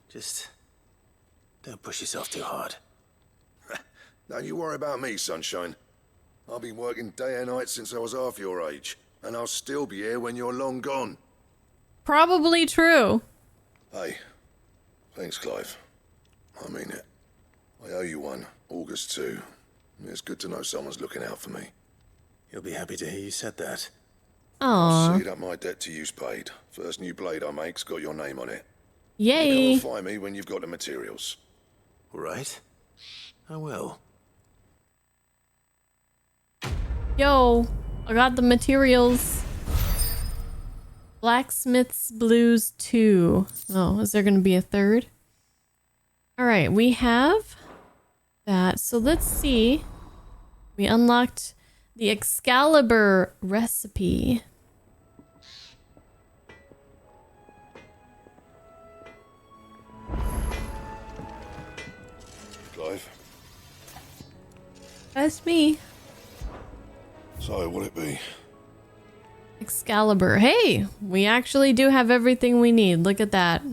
Just don't push yourself too hard. Don't you worry about me, sunshine. I've been working day and night since I was half your age, and I'll still be here when you're long gone. Probably true. Hey, thanks, Clive. I mean it. I owe you one, August too. It's good to know someone's looking out for me. You'll be happy to hear you said that. Aww. I'll see that my debt to you's paid. First new blade I make's got your name on it. Yay. You come and find me when you've got the materials. All right. I will. Yo, I got the materials. Blacksmith's Blues 2. Oh, is there going to be a third? All right, we have that. So let's see. We unlocked the Excalibur recipe. That's me. So, what'll it be? Excalibur. Hey, we actually do have everything we need. Look at that.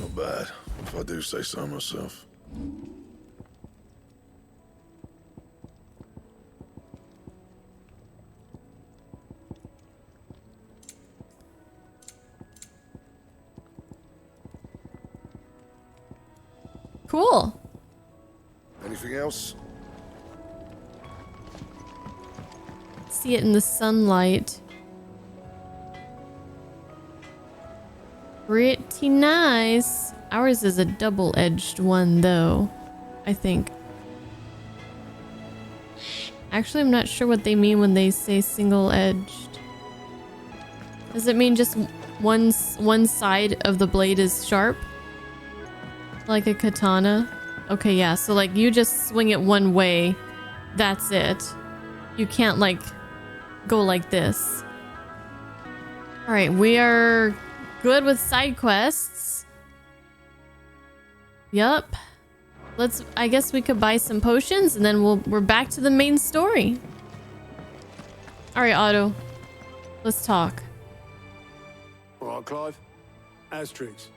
Not bad, if I do say so myself. Cool. Anything else? See it in the sunlight. Pretty nice. Ours is a double-edged one, though, I think. Actually, I'm not sure what they mean when they say single-edged. Does it mean just one side of the blade is sharp? Like a katana? Okay, yeah, so like you just swing it one way. That's it. You can't like go like this. Alright, we are good with side quests. Yup. I guess we could buy some potions and then we're back to the main story. Alright, Otto. Let's talk. Alright, Clive. Asterix.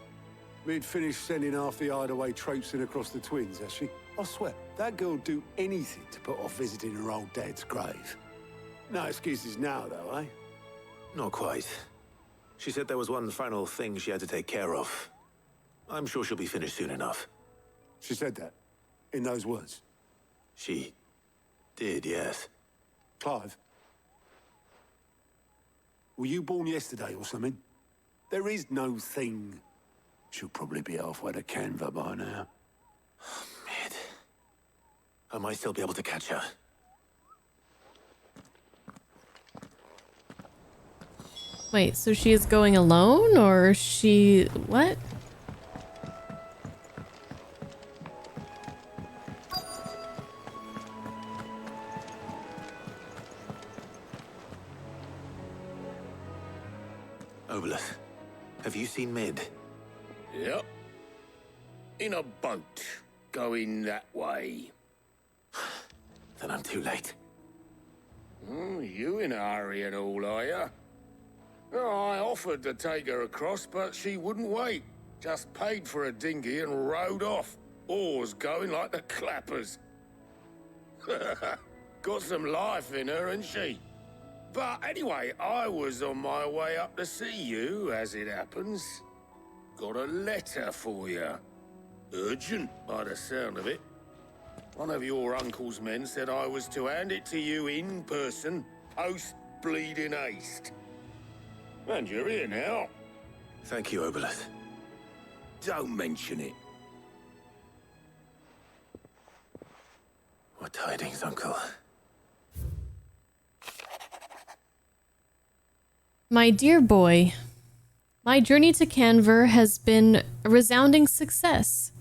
We'd finished sending half the Hideaway traipsing across the twins, has she? I swear, that girl'd do anything to put off visiting her old dad's grave. No excuses now, though, eh? Not quite. She said there was one final thing she had to take care of. I'm sure she'll be finished soon enough. She said that? In those words? She did, yes. Clive? Were you born yesterday or something? There is no thing. She'll probably be halfway to Canva by now. Mid. I might still be able to catch her. Wait, so she is going alone, or she... what? Obolus, have you seen Mid? Yep. In a boat, going that way. Then I'm too late. You in a hurry and all, are you? I offered to take her across, but she wouldn't wait. Just paid for a dinghy and rowed off. Oars going like the clappers. Got some life in her, ain't she? But anyway, I was on my way up to see you, as it happens. Got a letter for you. Urgent, by the sound of it. One of your uncle's men said I was to hand it to you in person, post-bleeding haste. And you're here now. Thank you, Obolus. Don't mention it. What tidings, Uncle? My dear boy, my journey to Canver has been a resounding success.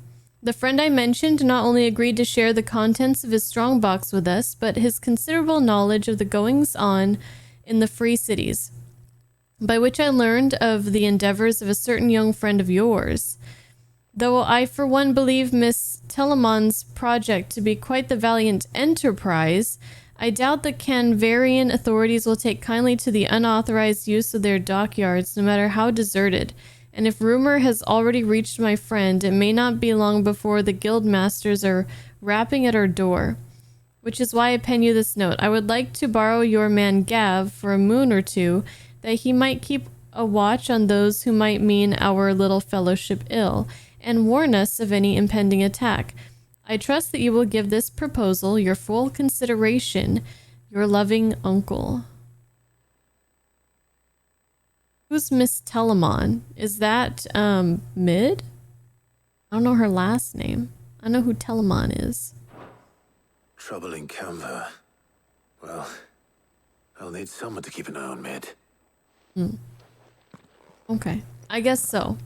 The friend I mentioned not only agreed to share the contents of his strongbox with us, but his considerable knowledge of the goings-on in the free cities, by which I learned of the endeavors of a certain young friend of yours. Though I for one believe Miss Telemon's project to be quite the valiant enterprise, I doubt the Canvarian authorities will take kindly to the unauthorized use of their dockyards, no matter how deserted. And if rumor has already reached my friend, it may not be long before the guild masters are rapping at our door. Which is why I pen you this note. I would like to borrow your man Gav for a moon or two, that he might keep a watch on those who might mean our little fellowship ill, and warn us of any impending attack. I trust that you will give this proposal your full consideration. Your loving uncle. Who's Miss Telemon? Is that, Mid? I don't know her last name. I know who Telemon is. Trouble in Canva. Well, I'll need someone to keep an eye on Mid. Okay. I guess so.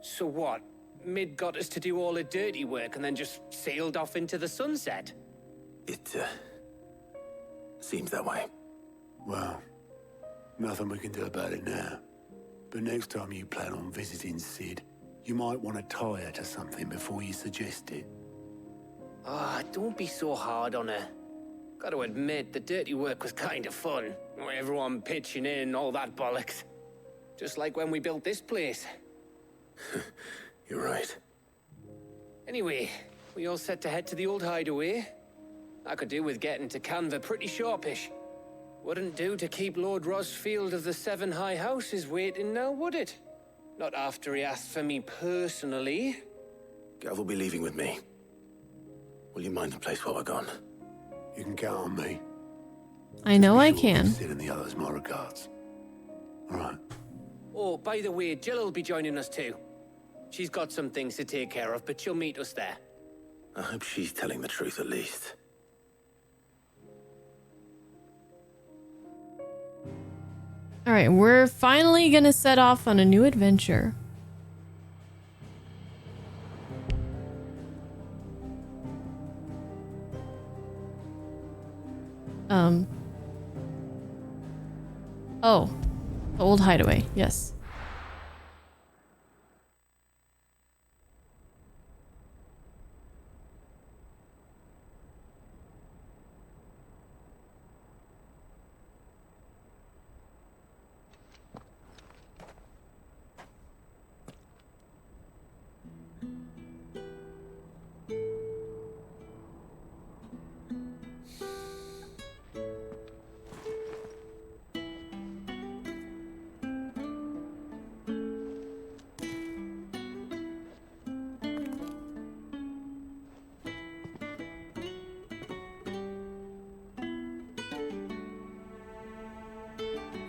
So what? Mid got us to do all the dirty work and then just sailed off into the sunset? It, seems that way. Well, nothing we can do about it now. But next time you plan on visiting Cid, You might want to tie her to something before you suggest it. Ah, don't be so hard on her. Gotta admit, the dirty work was kind of fun. Everyone pitching in, all that bollocks. Just like when we built this place. You're right. Anyway, we all set to head to the old Hideaway. I could do with getting to Canva pretty sharpish. Wouldn't do to keep Lord Rosfield of the Seven High Houses waiting now, would it? Not after he asked for me personally. Gav will be leaving with me. Will you mind the place while we're gone? You can count on me. I know I Just be sure to can. Cid and the others my regards. All right. Oh, by the way, Jill will be joining us too. She's got some things to take care of, but she'll meet us there. I hope she's telling the truth at least. All right, we're finally gonna set off on a new adventure. Oh, the old Hideaway, yes.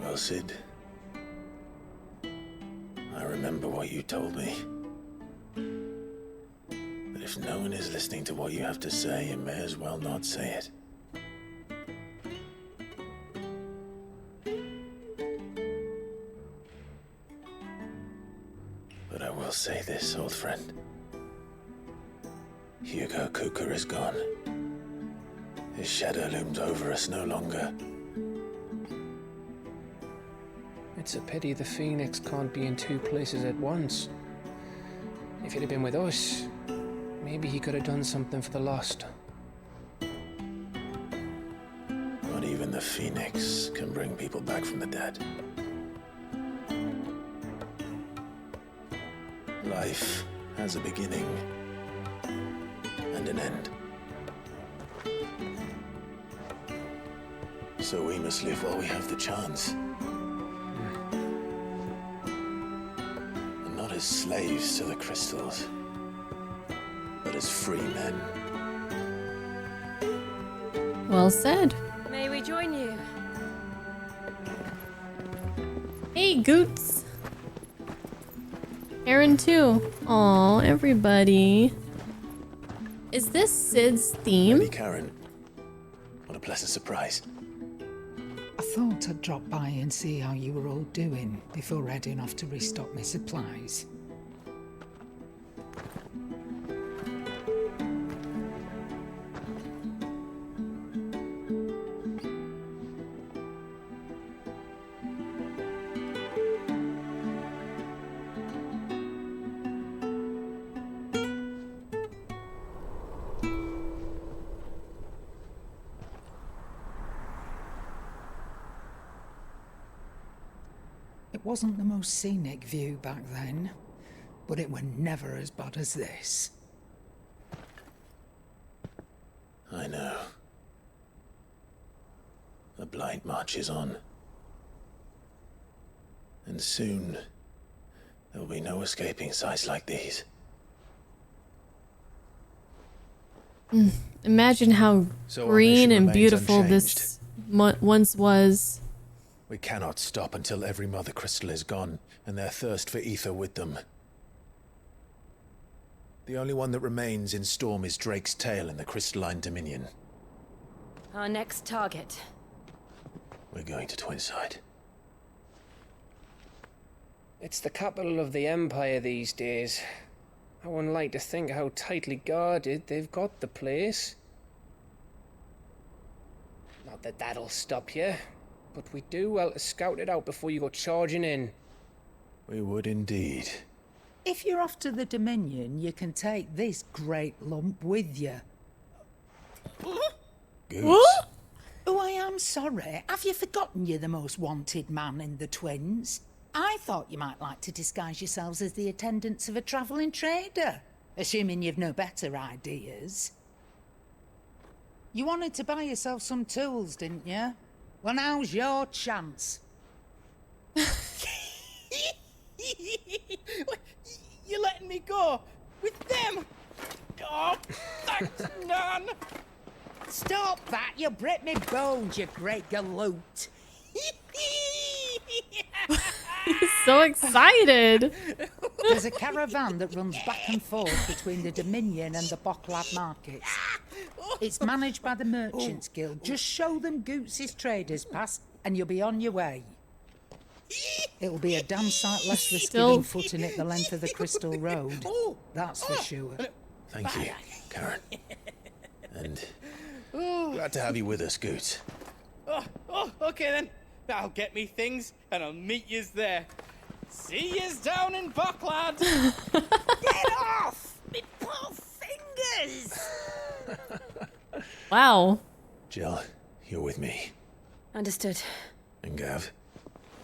Well, Cid, I remember what you told me. That if no one is listening to what you have to say, you may as well not say it. But I will say this, old friend. Hugo Kuka is gone. His shadow looms over us no longer. It's a pity the Phoenix can't be in two places at once. If he'd have been with us, maybe he could have done something for the lost. Not even the Phoenix can bring people back from the dead. Life has a beginning and an end. So we must live while we have the chance. And not as slaves to the crystals, but as free men. Well said. May we join you? Hey, Goots. Aaron too. Aw, everybody. Is this Cid's theme? Lady Karen, what a pleasant surprise. I thought I'd drop by and see how you were all doing before heading off to restock my supplies. It wasn't the most scenic view back then, but it were never as bad as this. I know. The Blight March is on. And soon, there will be no escaping sights like these. Imagine how So our green mission and remains beautiful unchanged. this once was. We cannot stop until every Mother Crystal is gone, and their thirst for ether with them. The only one that remains in Storm is Drake's Tail in the Crystalline Dominion. Our next target. We're going to Twinside. It's the capital of the Empire these days. I wouldn't like to think how tightly guarded they've got the place. Not that that'll stop you, but we do well to scout it out before you go charging in. We would indeed. If you're off to the Dominion, you can take this great lump with you. Goose. Oh, I am sorry. Have you forgotten you're the most wanted man in the Twins? I thought you might like to disguise yourselves as the attendants of a travelling trader, assuming you've no better ideas. You wanted to buy yourself some tools, didn't you? Well, now's your chance. You're letting me go with them? Oh, thanks, Nan. Stop that! You'll break me bones, you great galoot. He's so excited. There's a caravan that runs back and forth between the Dominion and the Bocklad markets. It's managed by the Merchants Guild. Just show them Goots' traders pass and you'll be on your way. It'll be a damn sight less risky than footing it the length of the Crystal Road. That's for sure. Thank you, Karen. And glad to have you with us, Goots. Okay then. I'll get me things and I'll meet yous there. See yous down in Bocklad. Get off! Me poor fingers! Wow. Jill, you're with me. Understood. And Gav,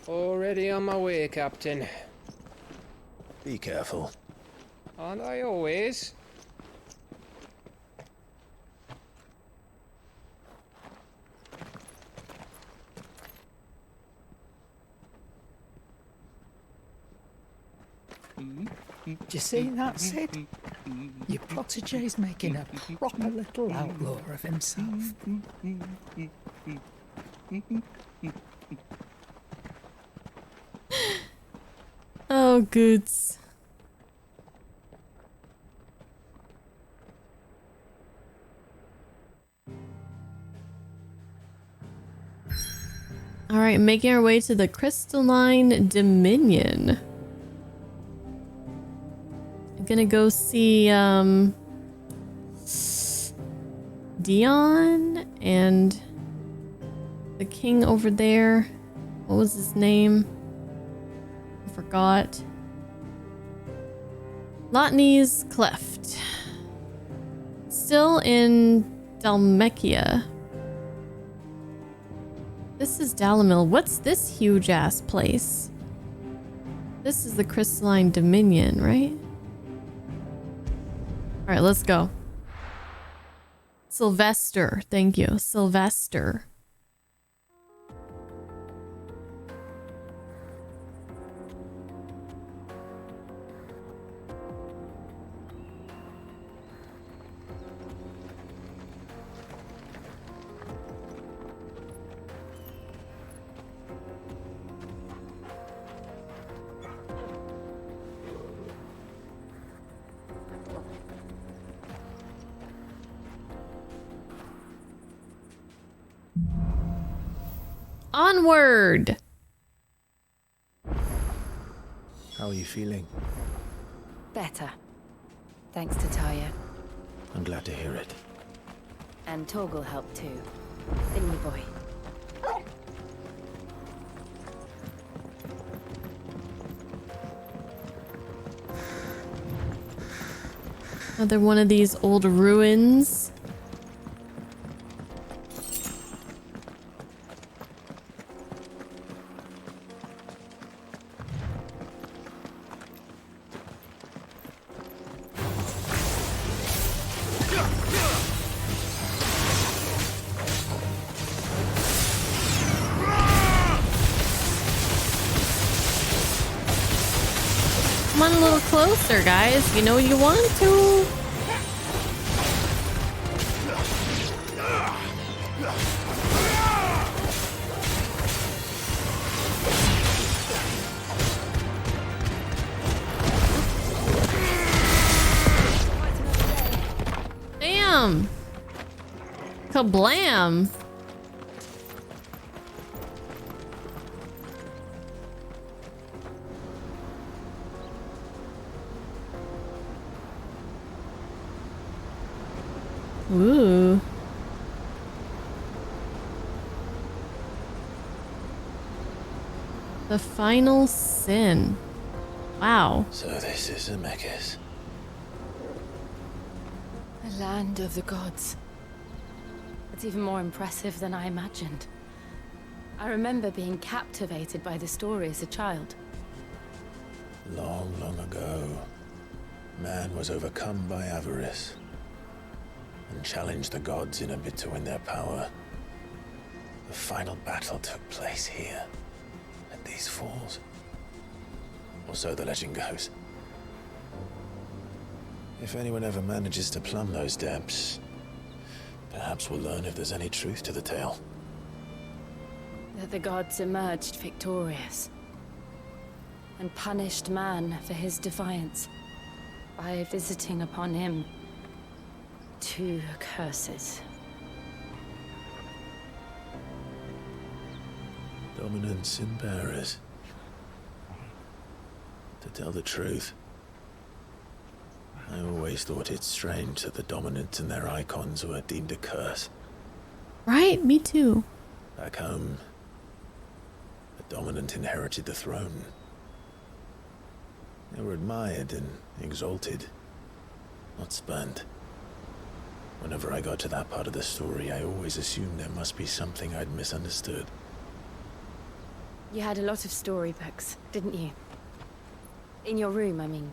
Already on my way, Captain. be careful. Aren't I always? Do you see that, Cid? Your protégé's making a proper little outlaw of himself. Oh, Goots. All right, making our way to the Crystalline Dominion. I'm gonna go see Dion and the king over there. What was his name? I forgot. Lotney's Cleft. Still in Dalmekia. This is Dalamil. What's this huge ass place? This is the Crystalline Dominion, right? Alright, let's go. Sylvester. Thank you. Sylvester. Onward! How are you feeling? Better. Thanks to Taya. I'm glad to hear it. And Torgal helped too. Didn't you, boy? Another one of these old ruins. Come on a little closer, guys. You know you want to. Damn. Kablam. Ooh. The final sin. Wow. So this is Zemeckis. The land of the gods. It's even more impressive than I imagined. I remember being captivated by the story as a child. Long, long ago, man was overcome by avarice and challenged the gods in a bid to win their power. The final battle took place here, at these falls. Or so the legend goes. If anyone ever manages to plumb those depths, perhaps we'll learn if there's any truth to the tale. That the gods emerged victorious and punished man for his defiance by visiting upon him 2 curses. Dominance and bearers. To tell the truth, I always thought it strange that the dominant and their icons were deemed a curse. Right, me too. Back home, the dominant inherited the throne. They were admired and exalted, not spurned. Whenever I got to that part of the story, I always assumed there must be something I'd misunderstood. You had a lot of storybooks, didn't you? In your room, I mean.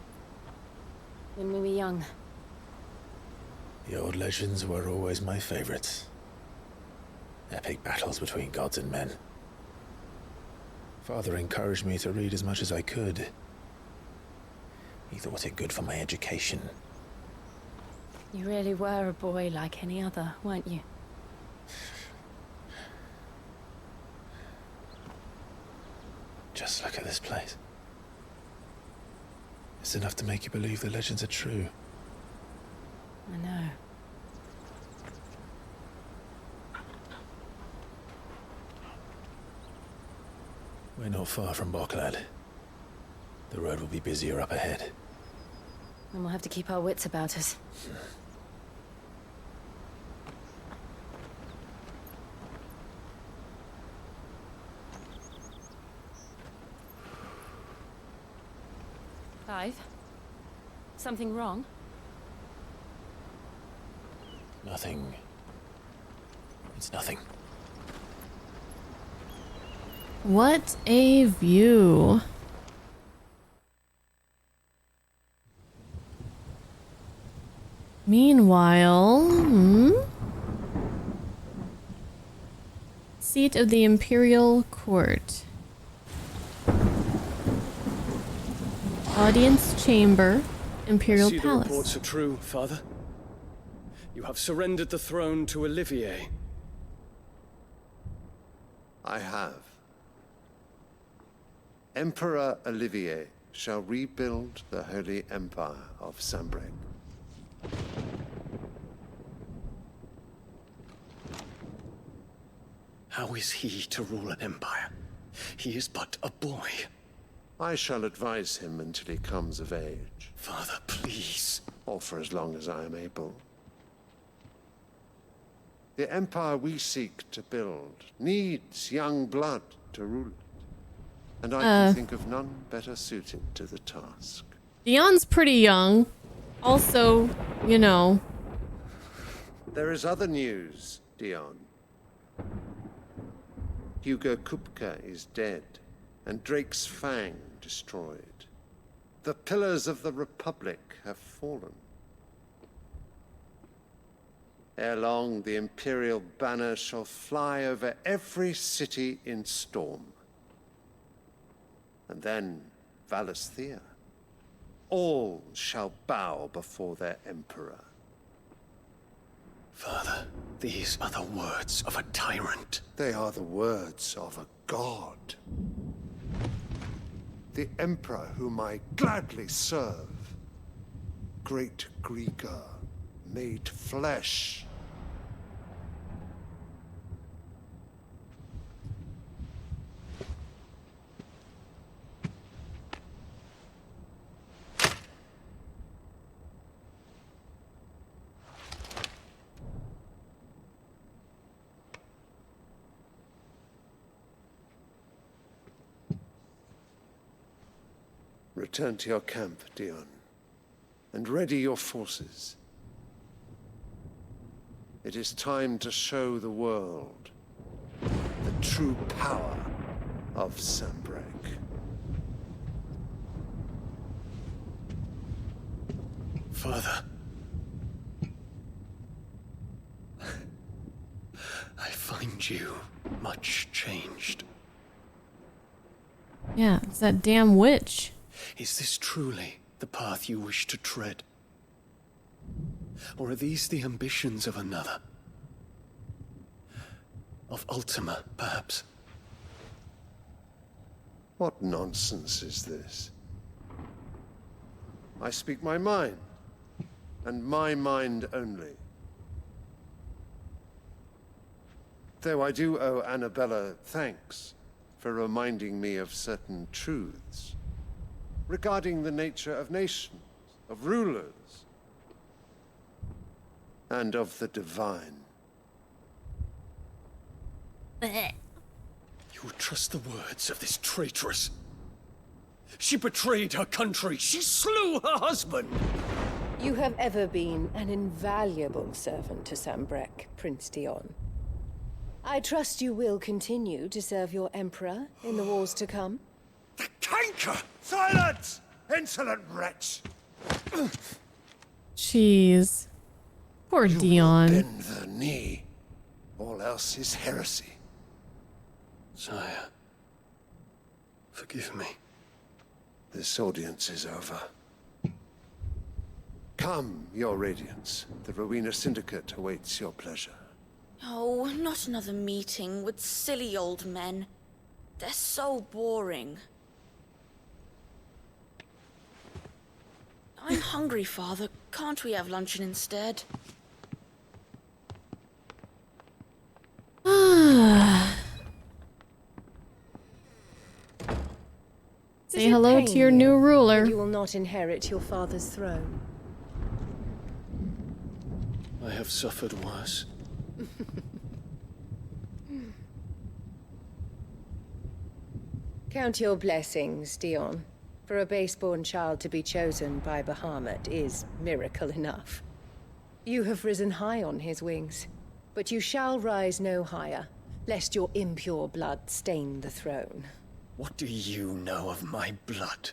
When we were young. The old legends were always my favorites. Epic battles between gods and men. Father encouraged me to read as much as I could. He thought it good for my education. You really were a boy like any other, weren't you? Just look at this place. It's enough to make you believe the legends are true. I know. We're not far from Boklad. The road will be busier up ahead. And we'll have to keep our wits about us. Clive? Something wrong? Nothing. It's nothing. What a view. Meanwhile, seat of the Imperial Court. Audience chamber, Imperial I see Palace. the reports are true, Father. You have surrendered the throne to Olivier. I have. Emperor Olivier shall rebuild the Holy Empire of Sanbreque. How is he to rule an empire? He is but a boy. I shall advise him until he comes of age. Father, please. Or for as long as I am able. The empire we seek to build needs young blood to rule it. And I can think of none better suited to the task. Dion's pretty young. Also, you know. There is other news, Dion. Hugo Kupka is dead, and Drake's Fang destroyed. The pillars of the Republic have fallen. Ere long, the Imperial banner shall fly over every city in Storm. And then Valisthea. All shall bow before their Emperor. Father, these are the words of a tyrant. They are the words of a god. The Emperor whom I gladly serve. Great Greeker, made flesh. Return to your camp, Dion, and ready your forces. It is time to show the world the true power of Sanbreque. Father. I find you much changed. Yeah, it's that damn witch. Is this truly the path you wish to tread? Or are these the ambitions of another? Of Ultima, perhaps? What nonsense is this? I speak my mind, and my mind only. Though I do owe Annabella thanks for reminding me of certain truths regarding the nature of nations, of rulers, and of the divine. You would trust the words of this traitress? She betrayed her country. She slew her husband. You have ever been an invaluable servant to Sanbreque, Prince Dion. I trust you will continue to serve your Emperor in the wars to come. The canker! Silence! Insolent wretch! Jeez. Poor Dion. Bend the knee. All else is heresy. Sire, forgive me. This audience is over. Come, your radiance. The Rowena Syndicate awaits your pleasure. Oh, not another meeting with silly old men. They're so boring. I'm hungry, Father. Can't we have luncheon instead? Say hello to your new ruler. You will not inherit your father's throne. I have suffered worse. Count your blessings, Dion. For a base-born child to be chosen by Bahamut is miracle enough. You have risen high on his wings, but you shall rise no higher, lest your impure blood stain the throne. What do you know of my blood?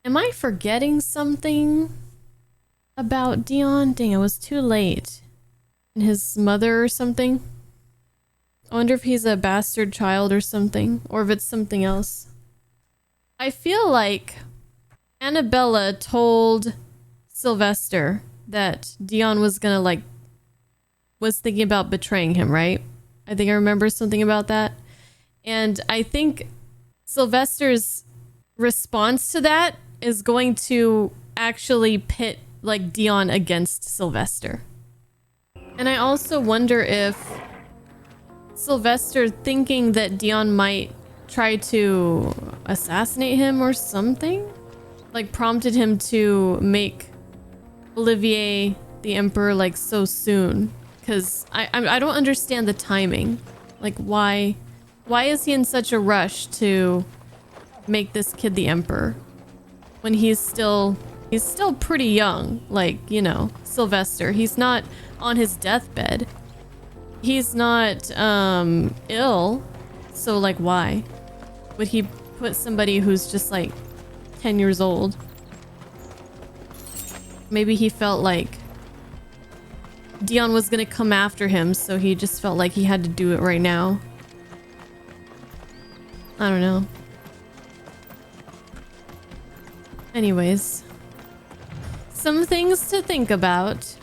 Am I forgetting something about Dion? Dang, it was too late. And his mother or something? I wonder if he's a bastard child or something, or if it's something else. I feel like Annabella told Sylvester that Dion was gonna was thinking about betraying him, right? I think I remember something about that. And I think Sylvester's response to that is going to actually pit Dion against Sylvester. And I also wonder if Sylvester, thinking that Dion might try to assassinate him or something, prompted him to make Olivier the Emperor so soon. Because I don't understand the timing. Why is he in such a rush to make this kid the Emperor when he's still pretty young? Sylvester, he's not on his deathbed, he's not ill, so why would he put somebody who's just 10 years old? Maybe he felt like Dion was gonna come after him, so he just felt like he had to do it right now. I don't know. Anyways, some things to think about.